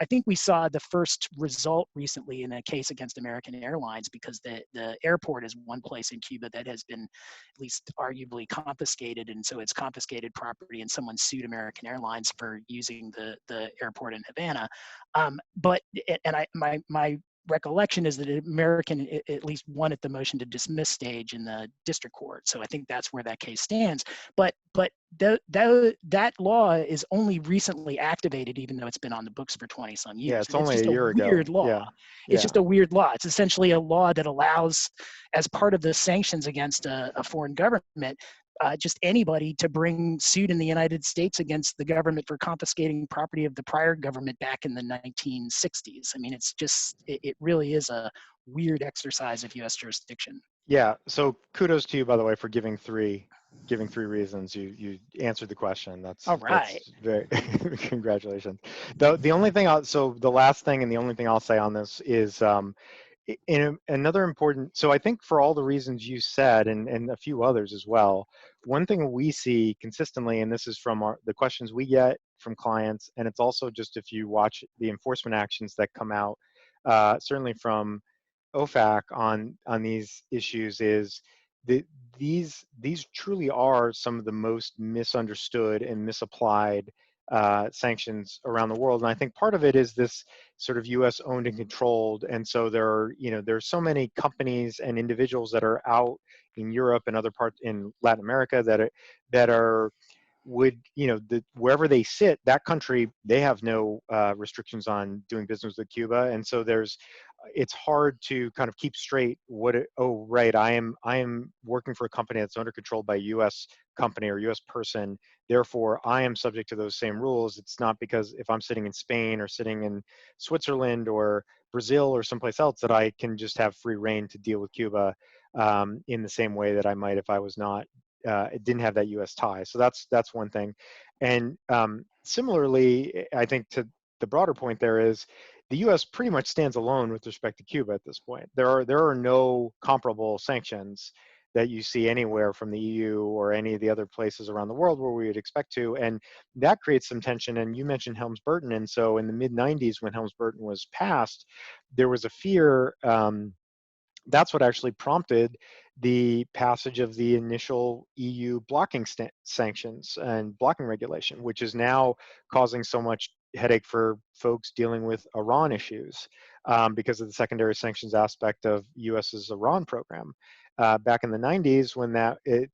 I think we saw the first result recently in a case against American Airlines, because the airport is one place in Cuba that has been at least arguably confiscated, and so it's confiscated property, and someone sued American Airlines for using the airport in Havana. My recollection is that American at least won at the motion to dismiss stage in the district court. So I think that's where that case stands. But that law is only recently activated, even though it's been on the books for 20 some years. Yeah, it's only a year ago. Weird law. Yeah. It's just a weird law. It's essentially a law that allows, as part of the sanctions against a foreign government, just anybody to bring suit in the United States against the government for confiscating property of the prior government back in the 1960s. I mean, it's just, it really is a weird exercise of U.S. jurisdiction. Yeah. So kudos to you, by the way, for giving three reasons. You answered the question. That's all right. That's very congratulations. The only thing the last thing and the only thing I'll say on this is another important, so I think for all the reasons you said and a few others as well, one thing we see consistently, and this is from the questions we get from clients, and it's also just if you watch the enforcement actions that come out, certainly from OFAC on these issues, is that these truly are some of the most misunderstood and misapplied sanctions around the world. And I think part of it is this sort of U.S. owned and controlled. And so there's so many companies and individuals that are out in Europe and other parts in Latin America wherever they sit, that country, they have no restrictions on doing business with Cuba. And so it's hard to kind of keep straight I am working for a company that's under controlled by a U.S. company or U.S. person, therefore I am subject to those same rules. It's not because if I'm sitting in Spain or sitting in Switzerland or Brazil or someplace else that I can just have free reign to deal with Cuba in the same way that I might if I was not it didn't have that U.S. tie. So that's one thing. And similarly, I think to the broader point there is the U.S. pretty much stands alone with respect to Cuba at this point. There are no comparable sanctions that you see anywhere from the EU or any of the other places around the world where we would expect to. And that creates some tension. And you mentioned Helms-Burton. And so in the mid-90s when Helms-Burton was passed, there was a fear that's what actually prompted the passage of the initial EU blocking sanctions and blocking regulation, which is now causing so much headache for folks dealing with Iran issues because of the secondary sanctions aspect of US's Iran program. Back in the 90s, when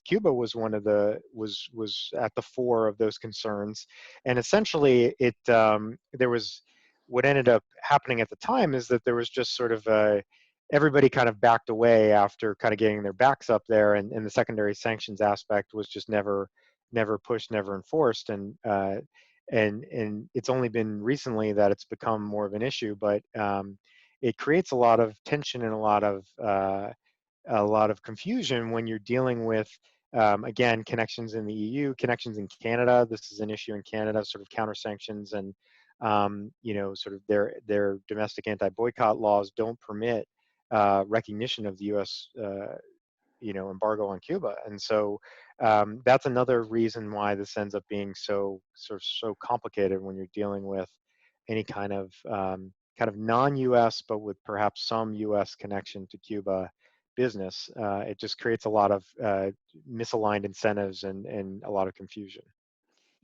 Cuba was was at the fore of those concerns, and essentially there was what ended up happening at the time is that there was just sort of everybody kind of backed away after kind of getting their backs up there, and the secondary sanctions aspect was just never pushed, never enforced, and it's only been recently that it's become more of an issue, but it creates a lot of tension and a lot of confusion when you're dealing with again, connections in the EU, connections in Canada. This is an issue in Canada, sort of counter sanctions, and sort of their domestic anti-boycott laws don't permit recognition of the U.S. Embargo on Cuba, and so that's another reason why this ends up being so complicated when you're dealing with any kind of non-U.S. but with perhaps some U.S. connection to Cuba business. It just creates a lot of misaligned incentives and a lot of confusion.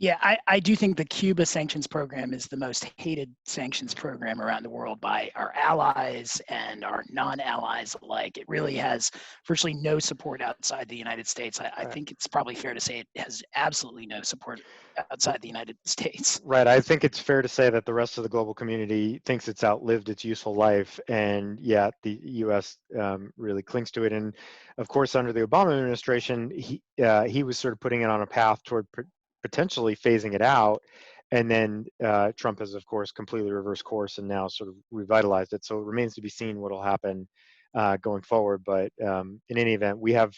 Yeah, I do think the Cuba sanctions program is the most hated sanctions program around the world by our allies and our non-allies alike. It really has virtually no support outside the United States. I think it's probably fair to say it has absolutely no support outside the United States. Right. I think it's fair to say that the rest of the global community thinks it's outlived its useful life, and yet the U.S. Really clings to it. And of course, under the Obama administration, he was sort of putting it on a path toward potentially phasing it out, and then Trump has of course completely reversed course and now sort of revitalized it. So it remains to be seen what will happen going forward, but in any event, we have,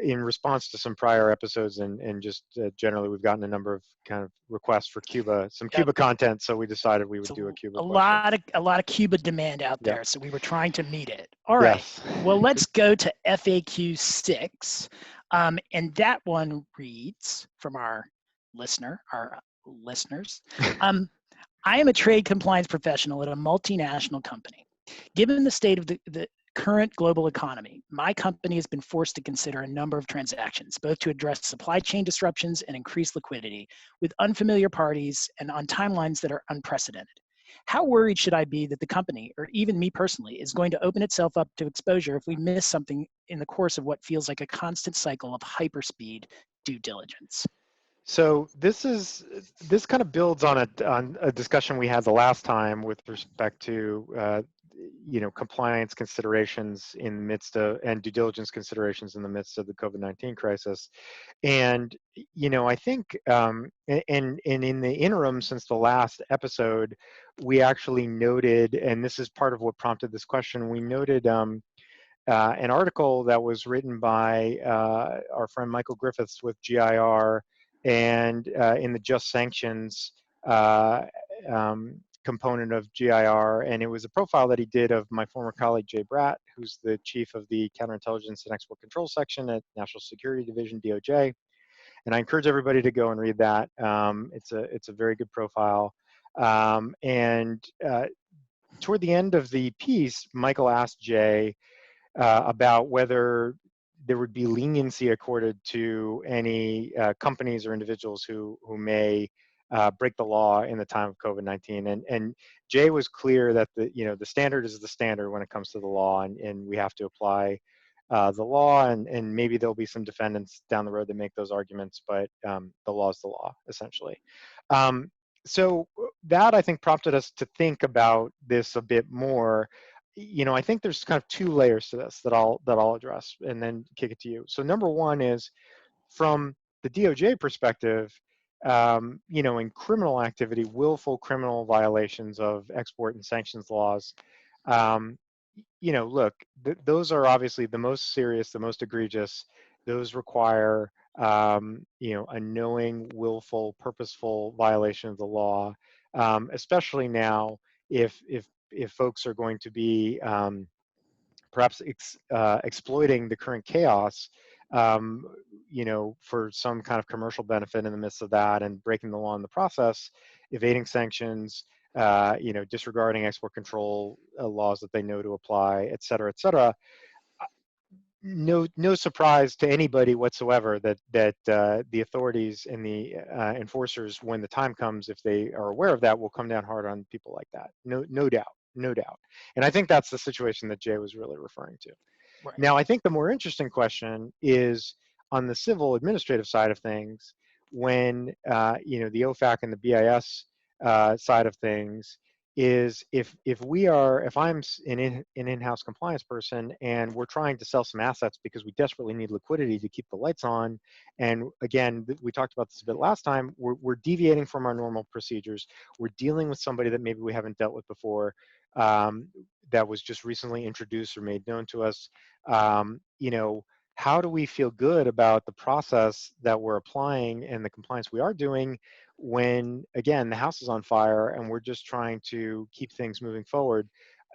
in response to some prior episodes and just generally, we've gotten a number of kind of requests for Cuba, some Cuba content, so we decided we would do a Cuba question. A lot of Cuba demand out there, so we were trying to meet it. All right. Yes. Well, let's go to FAQ 6. And that one reads from our listeners. I am a trade compliance professional at a multinational company. Given the state of the current global economy, my company has been forced to consider a number of transactions, both to address supply chain disruptions and increase liquidity with unfamiliar parties and on timelines that are unprecedented. How worried should I be that the company, or even me personally, is going to open itself up to exposure if we miss something in the course of what feels like a constant cycle of hyperspeed due diligence? So this kind of builds on a discussion we had the last time with respect to compliance considerations in the midst of, and due diligence considerations in the midst of the COVID-19 crisis. And I think and in the interim since the last episode, we actually noted, and this is part of what prompted this question, we noted an article that was written by our friend Michael Griffiths with GIR, and in the just sanctions component of GIR, and it was a profile that he did of my former colleague Jay Bratt, who's the chief of the Counterintelligence and Export Control Section at National Security Division, DOJ. And I encourage everybody to go and read that. It's a very good profile. And toward the end of the piece, Michael asked Jay about whether there would be leniency accorded to any companies or individuals who may break the law in the time of COVID-19. And Jay was clear that the standard is the standard when it comes to the law, and we have to apply the law, and maybe there'll be some defendants down the road that make those arguments, but the law is the law, essentially. So that, I think, prompted us to think about this a bit more. I think there's kind of two layers to this that I'll address and then kick it to you. So number one is from the DOJ perspective, in criminal activity, willful criminal violations of export and sanctions laws, look, those are obviously the most serious, the most egregious. Those require, a knowing, willful, purposeful violation of the law, especially now if folks are going to be perhaps exploiting the current chaos, for some kind of commercial benefit in the midst of that, and breaking the law in the process, evading sanctions, disregarding export control laws that they know to apply, et cetera, et cetera. No surprise to anybody whatsoever that the authorities and the enforcers, when the time comes, if they are aware of that, will come down hard on people like that. No doubt. And I think that's the situation that Jay was really referring to. Right. Now, I think the more interesting question is on the civil administrative side of things, when the OFAC and the BIS side of things, is if I'm an in-house compliance person and we're trying to sell some assets because we desperately need liquidity to keep the lights on, and again, we talked about this a bit last time, we're deviating from our normal procedures, we're dealing with somebody that maybe we haven't dealt with before, that was just recently introduced or made known to us, how do we feel good about the process that we're applying and the compliance we are doing when, again, the house is on fire and we're just trying to keep things moving forward?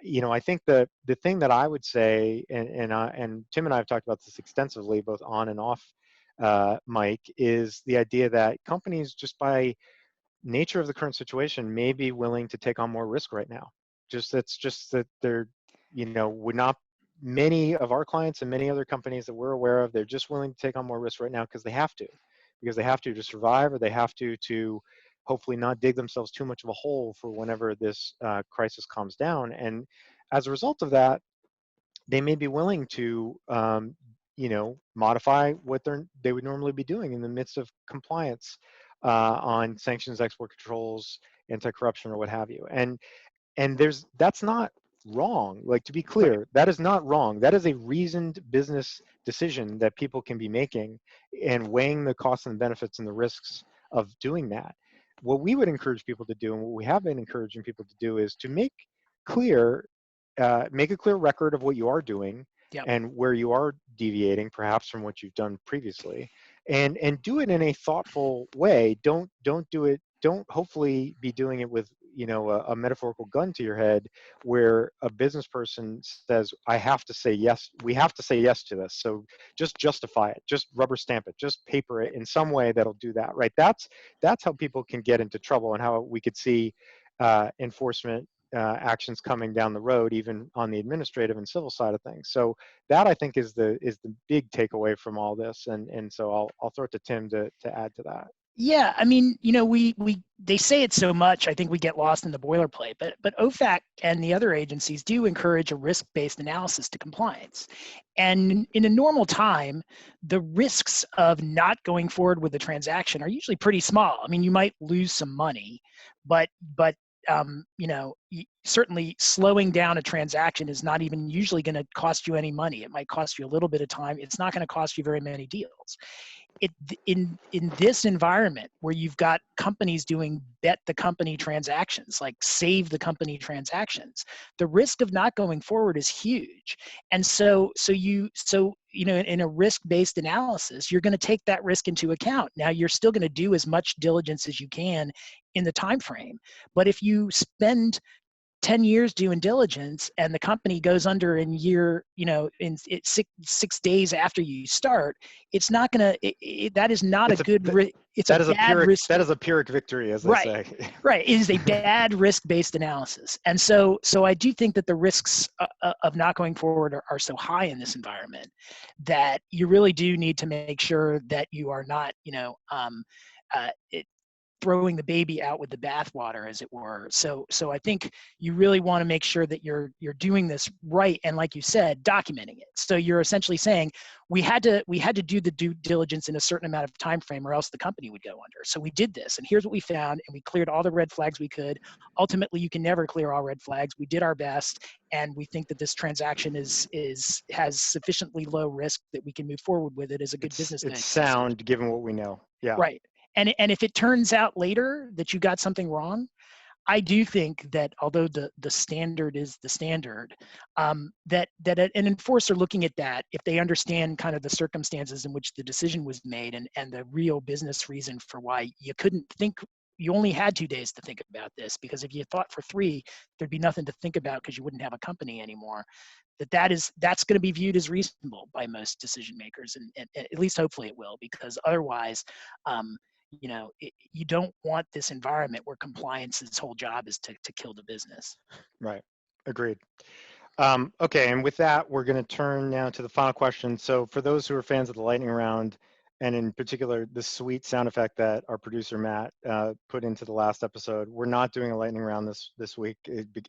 I think the thing that I would say, and Tim and I have talked about this extensively, both on and off mic, is the idea that companies, just by nature of the current situation, may be willing to take on more risk right now. It's just that they're, would not, many of our clients and many other companies that we're aware of, they're just willing to take on more risk right now because they have to survive, or they have to hopefully not dig themselves too much of a hole for whenever this crisis calms down. And as a result of that, they may be willing to modify what they would normally be doing in the midst of compliance on sanctions, export controls, anti-corruption, or what have you. And that's not wrong. Like, to be clear, that is not wrong. That is a reasoned business decision that people can be making and weighing the costs and benefits and the risks of doing that. What we would encourage people to do, and what we have been encouraging people to do, is to make a clear record of what you are doing, yep, and where you are deviating perhaps from what you've done previously, and do it in a thoughtful way. Don't hopefully be doing it with a metaphorical gun to your head, where a business person says, I have to say yes, we have to say yes to this. So just justify it, just rubber stamp it, just paper it in some way that'll do that, right? That's how people can get into trouble, and how we could see enforcement actions coming down the road, even on the administrative and civil side of things. So that, I think, is the big takeaway from all this. And so I'll throw it to Tim to add to that. Yeah, I mean, they say it so much, I think we get lost in the boilerplate, but OFAC and the other agencies do encourage a risk-based analysis to compliance. And in a normal time, the risks of not going forward with a transaction are usually pretty small. I mean, you might lose some money, but certainly slowing down a transaction is not even usually going to cost you any money. It might cost you a little bit of time. It's not going to cost you very many deals. In this environment where you've got companies doing bet the company transactions, like save the company transactions, the risk of not going forward is huge. And so in a risk-based analysis, you're going to take that risk into account. Now, you're still going to do as much diligence as you can in the time frame, but if you spend 10 years doing diligence and the company goes under in six days after you start, it's not going to, that is not a good, it's a bad risk. That is a Pyrrhic victory, as they say. Right. It is a bad risk-based analysis. And so I do think that the risks of not going forward are so high in this environment that you really do need to make sure that you are not, throwing the baby out with the bathwater, as it were. So I think you really want to make sure that you're doing this right, and like you said, documenting it. So you're essentially saying we had to do the due diligence in a certain amount of time frame, or else the company would go under. So we did this, and here's what we found, and we cleared all the red flags we could. Ultimately, you can never clear all red flags. We did our best, and we think that this transaction has sufficiently low risk that we can move forward with it as a good business. It's sound, given what we know. Yeah. Right. And if it turns out later that you got something wrong, I do think that although the standard is the standard, that an enforcer looking at that, if they understand kind of the circumstances in which the decision was made and the real business reason for why you couldn't think, you only had 2 days to think about this, because if you thought for 3, there'd be nothing to think about because you wouldn't have a company anymore. That's going to be viewed as reasonable by most decision makers, and at least hopefully it will, because otherwise, you don't want this environment where compliance's whole job is to kill the business. Right. Agreed. Okay, and with that, we're going to turn now to the final question. So for those who are fans of the lightning round, and in particular, the sweet sound effect that our producer, Matt, put into the last episode, we're not doing a lightning round this week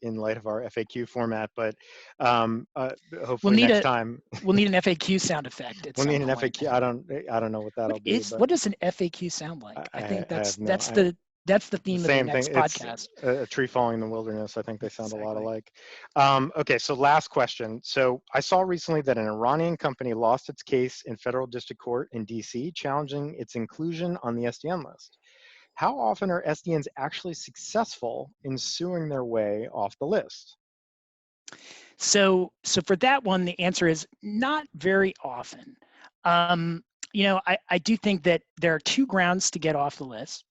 in light of our FAQ format, but hopefully next time. We'll need an FAQ sound effect. We'll need an FAQ. I don't know what that'll be. What does an FAQ sound like? I think that's the theme of the next podcast. It's a tree falling in the wilderness. I think they sound a lot alike. Okay, so last question. So I saw recently that an Iranian company lost its case in federal district court in DC, challenging its inclusion on the SDN list. How often are SDNs actually successful in suing their way off the list? So for that one, the answer is not very often. I do think that there are 2 grounds to get off the list.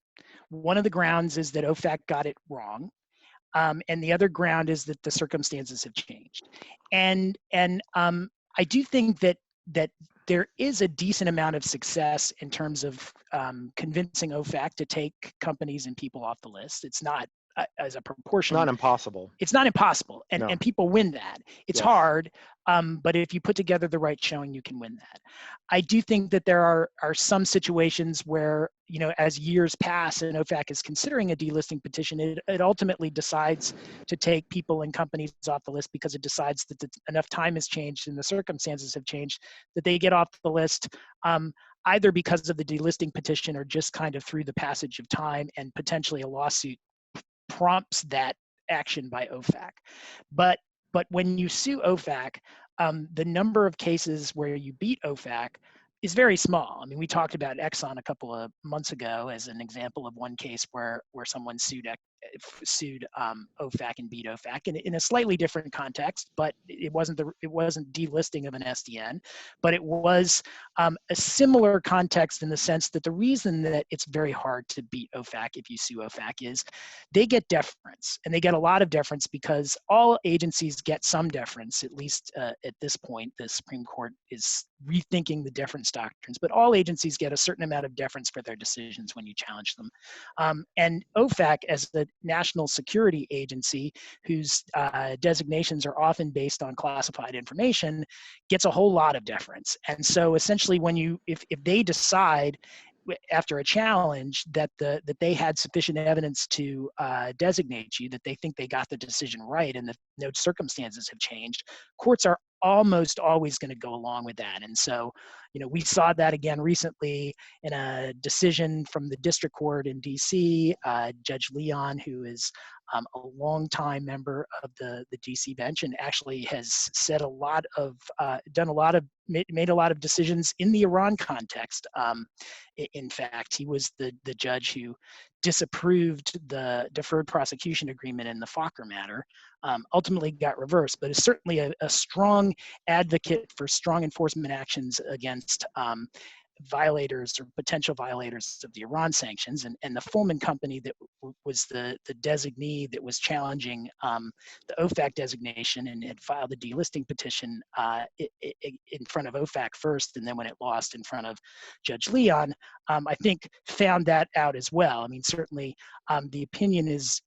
One of the grounds is that OFAC got it wrong, and the other ground is that the circumstances have changed. And I do think that there is a decent amount of success in terms of convincing OFAC to take companies and people off the list. It's not as a proportion. Not impossible. It's not impossible, and people win that. It's hard, but if you put together the right showing, you can win that. I do think that there are some situations where, as years pass and OFAC is considering a delisting petition, it ultimately decides to take people and companies off the list because it decides that enough time has changed and the circumstances have changed that they get off the list, either because of the delisting petition or just kind of through the passage of time and potentially a lawsuit prompts that action by OFAC. But when you sue OFAC, the number of cases where you beat OFAC is very small. I mean, we talked about Exxon a couple of months ago as an example of one case where someone sued sued OFAC and beat OFAC in a slightly different context, but it wasn't delisting of an SDN, but it was a similar context in the sense that the reason that it's very hard to beat OFAC if you sue OFAC is they get deference, and they get a lot of deference because all agencies get some deference, at least at this point. The Supreme Court is rethinking the deference doctrines, but all agencies get a certain amount of deference for their decisions when you challenge them. And OFAC, as the national security agency, whose designations are often based on classified information, gets a whole lot of deference. And so essentially if they decide after a challenge that they had sufficient evidence to designate you, that they think they got the decision right and that no circumstances have changed, courts are almost always going to go along with that. And so, we saw that again recently in a decision from the district court in DC. Judge Leon, who is a longtime member of the DC bench and actually has said made a lot of decisions in the Iran context. In fact, he was the judge who disapproved the deferred prosecution agreement in the Fokker matter. Ultimately got reversed, but is certainly a strong advocate for strong enforcement actions against violators or potential violators of the Iran sanctions. And the Fulman company that was the designee that was challenging the OFAC designation and had filed a delisting petition in front of OFAC first, and then when it lost in front of Judge Leon, I think found that out as well. I mean, certainly the opinion is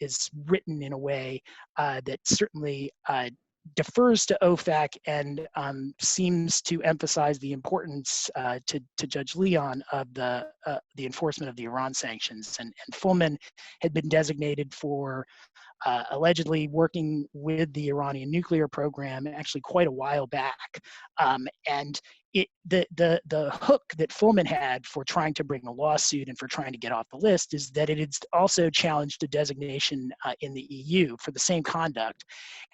written in a way that certainly defers to OFAC and seems to emphasize the importance to Judge Leon of the enforcement of the Iran sanctions. And Fulman had been designated for allegedly working with the Iranian nuclear program actually quite a while back. And the hook that Fulman had for trying to bring a lawsuit and for trying to get off the list is that it had also challenged a designation in the EU for the same conduct,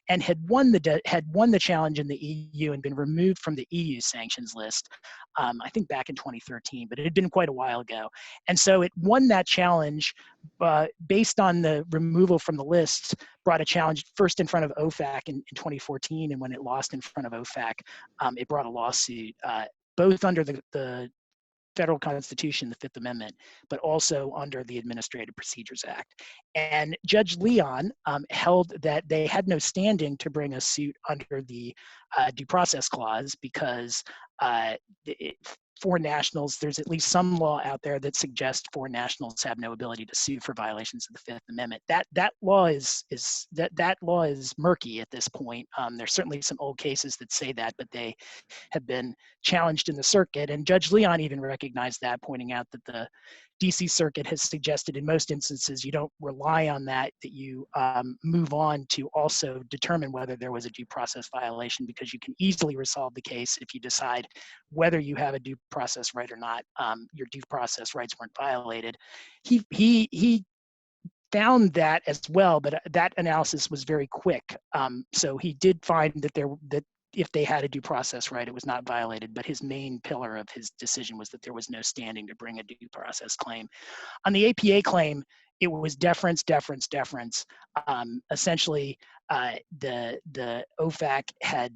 and had won the challenge in the EU and been removed from the EU sanctions list, I think back in 2013, but it had been quite a while ago. And so it won that challenge based on the removal from the list, brought a challenge first in front of OFAC in 2014, and when it lost in front of OFAC, it brought a lawsuit both under the federal constitution, the Fifth Amendment, but also under the Administrative Procedures Act. And Judge Leon held that they had no standing to bring a suit under the due process clause because foreign nationals, there's at least some law out there that suggests foreign nationals have no ability to sue for violations of the Fifth Amendment. That law is murky at this point. There's certainly some old cases that say that, but they have been challenged in the circuit. And Judge Leon even recognized that, pointing out that the DC Circuit has suggested in most instances you don't rely on that you move on to also determine whether there was a due process violation, because you can easily resolve the case if you decide whether you have a due process right or not. Your due process rights weren't violated. He found that as well, but that analysis was very quick. So he did find that if they had a due process right, it was not violated, but his main pillar of his decision was that there was no standing to bring a due process claim. On the APA claim, it was deference. Essentially, the OFAC had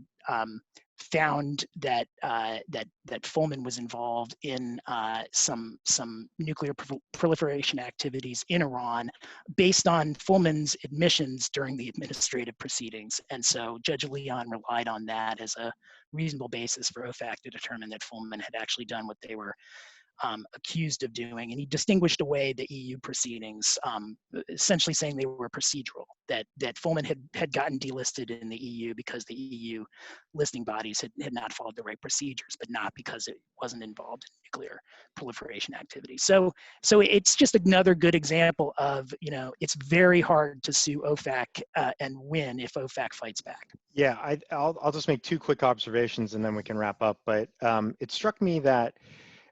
found that Fulman was involved in some nuclear proliferation activities in Iran based on Fulman's admissions during the administrative proceedings. And so Judge Leon relied on that as a reasonable basis for OFAC to determine that Fulman had actually done what they were accused of doing. And he distinguished away the EU proceedings, essentially saying they were procedural, that Fulman had gotten delisted in the EU because the EU listing bodies had not followed the right procedures, but not because it wasn't involved in nuclear proliferation activity. So it's just another good example of, it's very hard to sue OFAC and win if OFAC fights back. Yeah, I'll just make two quick observations and then we can wrap up. But it struck me that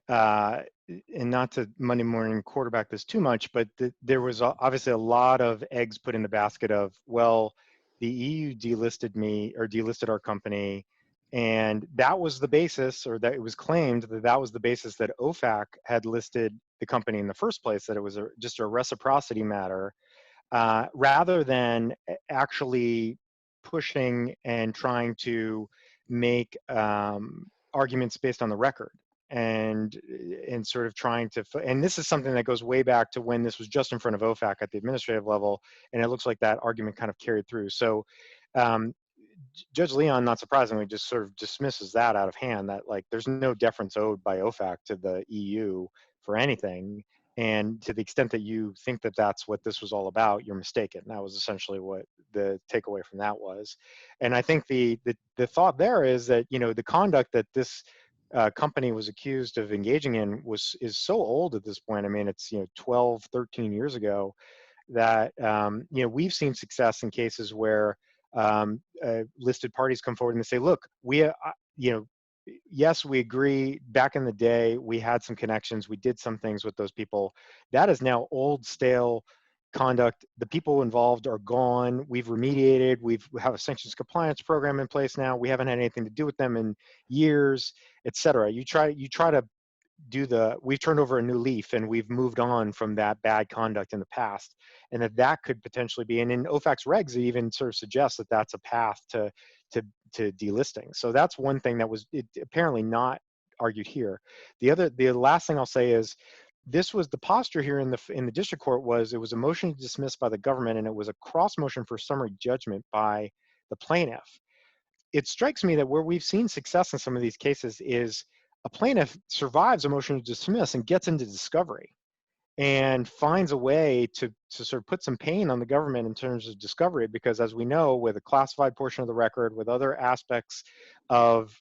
and not to Monday morning quarterback this too much, but there was obviously a lot of eggs put in the basket of, well, the EU delisted me or delisted our company, and that was the basis, or that it was claimed that was the basis that OFAC had listed the company in the first place, that it was just a reciprocity matter. rather than actually pushing and trying to make arguments based on the record and sort of trying to, and this is something that goes way back to when this was just in front of OFAC at the administrative level, and it looks like that argument kind of carried through. So Judge Leon, not surprisingly, just sort of dismisses that out of hand, that like there's no deference owed by OFAC to the EU for anything. And to the extent that you think that that's what this was all about, you're mistaken. That was essentially what the takeaway from that was. And I think the thought there is that, you know, the conduct that this company was accused of engaging in is so old at this point. I mean, it's, you know, 12, 13 years ago, that you know, we've seen success in cases where listed parties come forward and they say, look, we you know, yes, we agree, back in the day we had some connections, we did some things with those people. That is now old, stale conduct. The people involved are gone. We've remediated. We have a sanctions compliance program in place now. We haven't had anything to do with them in years, et cetera. You try to do we've turned over a new leaf and we've moved on from that bad conduct in the past, and that could potentially be, and in OFAC's regs, it even sort of suggests that that's a path to delisting. So that's one thing that was apparently not argued here. The last thing I'll say is, this was the posture here in the district court was, it was a motion to dismiss by the government, and it was a cross motion for summary judgment by the plaintiff. It strikes me that where we've seen success in some of these cases is a plaintiff survives a motion to dismiss and gets into discovery and finds a way to sort of put some pain on the government in terms of discovery, because as we know, with a classified portion of the record, with other aspects of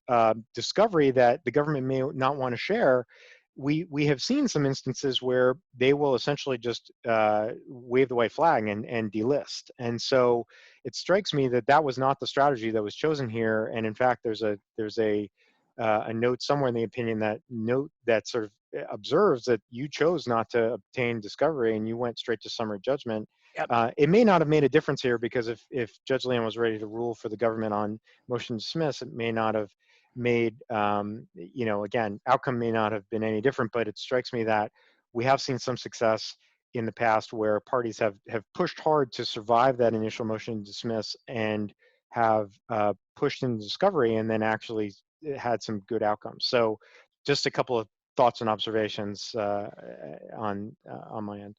discovery that the government may not want to share, we have seen some instances where they will essentially just wave the white flag and delist. And so it strikes me that that was not the strategy that was chosen here. And in fact, there's a note somewhere in the opinion that sort of observes that you chose not to obtain discovery and you went straight to summary judgment. Yep. It may not have made a difference here, because if Judge Leon was ready to rule for the government on motion to dismiss, it may not have made, you know, again, outcome may not have been any different, but it strikes me that we have seen some success in the past where parties have pushed hard to survive that initial motion to dismiss and have pushed into discovery and then actually had some good outcomes. So just a couple of thoughts and observations on my end.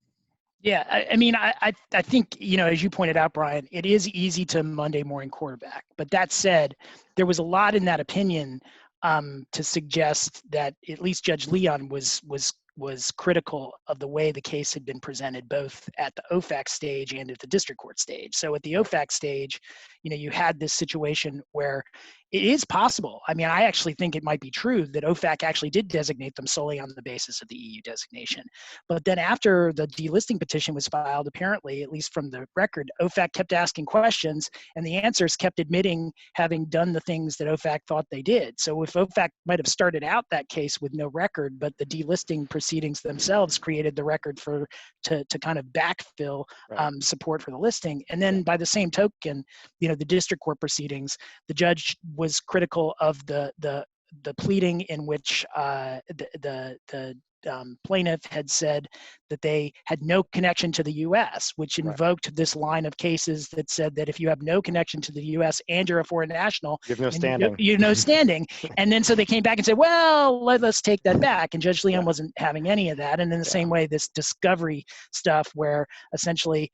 Yeah, I mean, I think, you know, as you pointed out, Brian, it is easy to Monday morning quarterback. But that said, there was a lot in that opinion to suggest that at least Judge Leon was critical of the way the case had been presented, both at the OFAC stage and at the district court stage. So at the OFAC stage, you know, you had this situation where it is possible. I mean, I actually think it might be true that OFAC actually did designate them solely on the basis of the EU designation. But then after the delisting petition was filed, apparently, at least from the record, OFAC kept asking questions and the answers kept admitting having done the things that OFAC thought they did. So if OFAC might have started out that case with no record, but the delisting proceedings themselves created the record to kind of backfill support for the listing. And then by the same token, you know, the district court proceedings, the judge was critical of the pleading in which the plaintiff had said that they had no connection to the U.S., which invoked this line of cases that said that if you have no connection to the U.S. and you're a foreign national, you have no standing. You have no standing. And then so they came back and said, well, let's take that back. And Judge Leon wasn't having any of that. And in the same way, this discovery stuff where essentially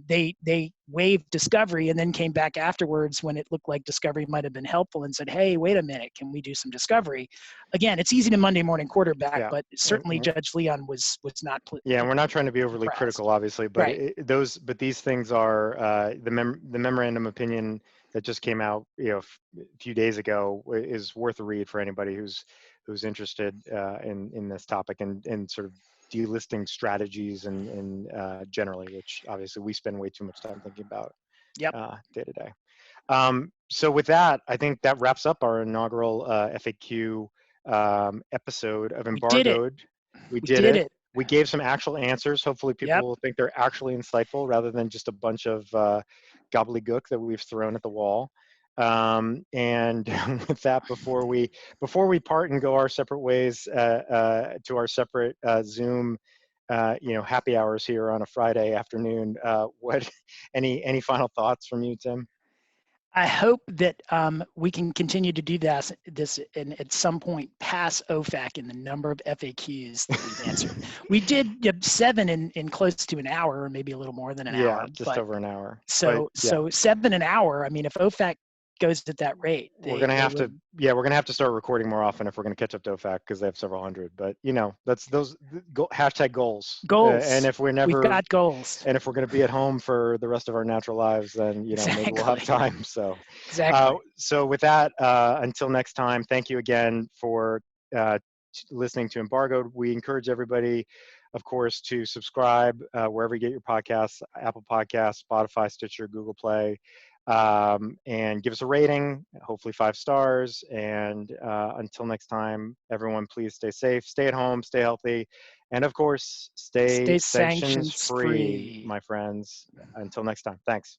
they waived discovery and then came back afterwards when it looked like discovery might have been helpful and said, hey, wait a minute, can we do some discovery? Again, it's easy to Monday morning quarterback, but certainly Judge Leon was not. And we're not trying to be overly critical, obviously, but but these things are the memorandum opinion that just came out, you know, a few days ago is worth a read for anybody who's interested in this topic and sort of delisting strategies and generally, which obviously we spend way too much time thinking about day to day. So with that, I think that wraps up our inaugural FAQ episode of Embargoed. We did it. We gave some actual answers. Hopefully people will think they're actually insightful rather than just a bunch of gobbledygook that we've thrown at the wall. And with that, before we part and go our separate ways to our separate Zoom happy hours here on a Friday afternoon. What, any final thoughts from you, Tim? I hope that we can continue to do this and at some point pass OFAC in the number of FAQs that we've answered. We did 7 in close to an hour, or maybe a little more than an hour. Yeah, just over an hour. So 7 an hour. I mean, if OFAC goes at that rate, we're gonna have to start recording more often if we're gonna catch up to OFAC, because they have several hundred. But that's those hashtag goals. And if we've got goals, and if we're gonna be at home for the rest of our natural lives, then exactly. maybe we'll have time. So exactly. So with that, until next time, thank you again for listening to Embargoed. We encourage everybody, of course, to subscribe wherever you get your podcasts: Apple Podcasts, Spotify, Stitcher, Google Play. And give us a rating, hopefully 5 stars. And until next time, everyone, please stay safe, stay at home, stay healthy, and of course, stay sanctions free, my friends. Until next time, thanks.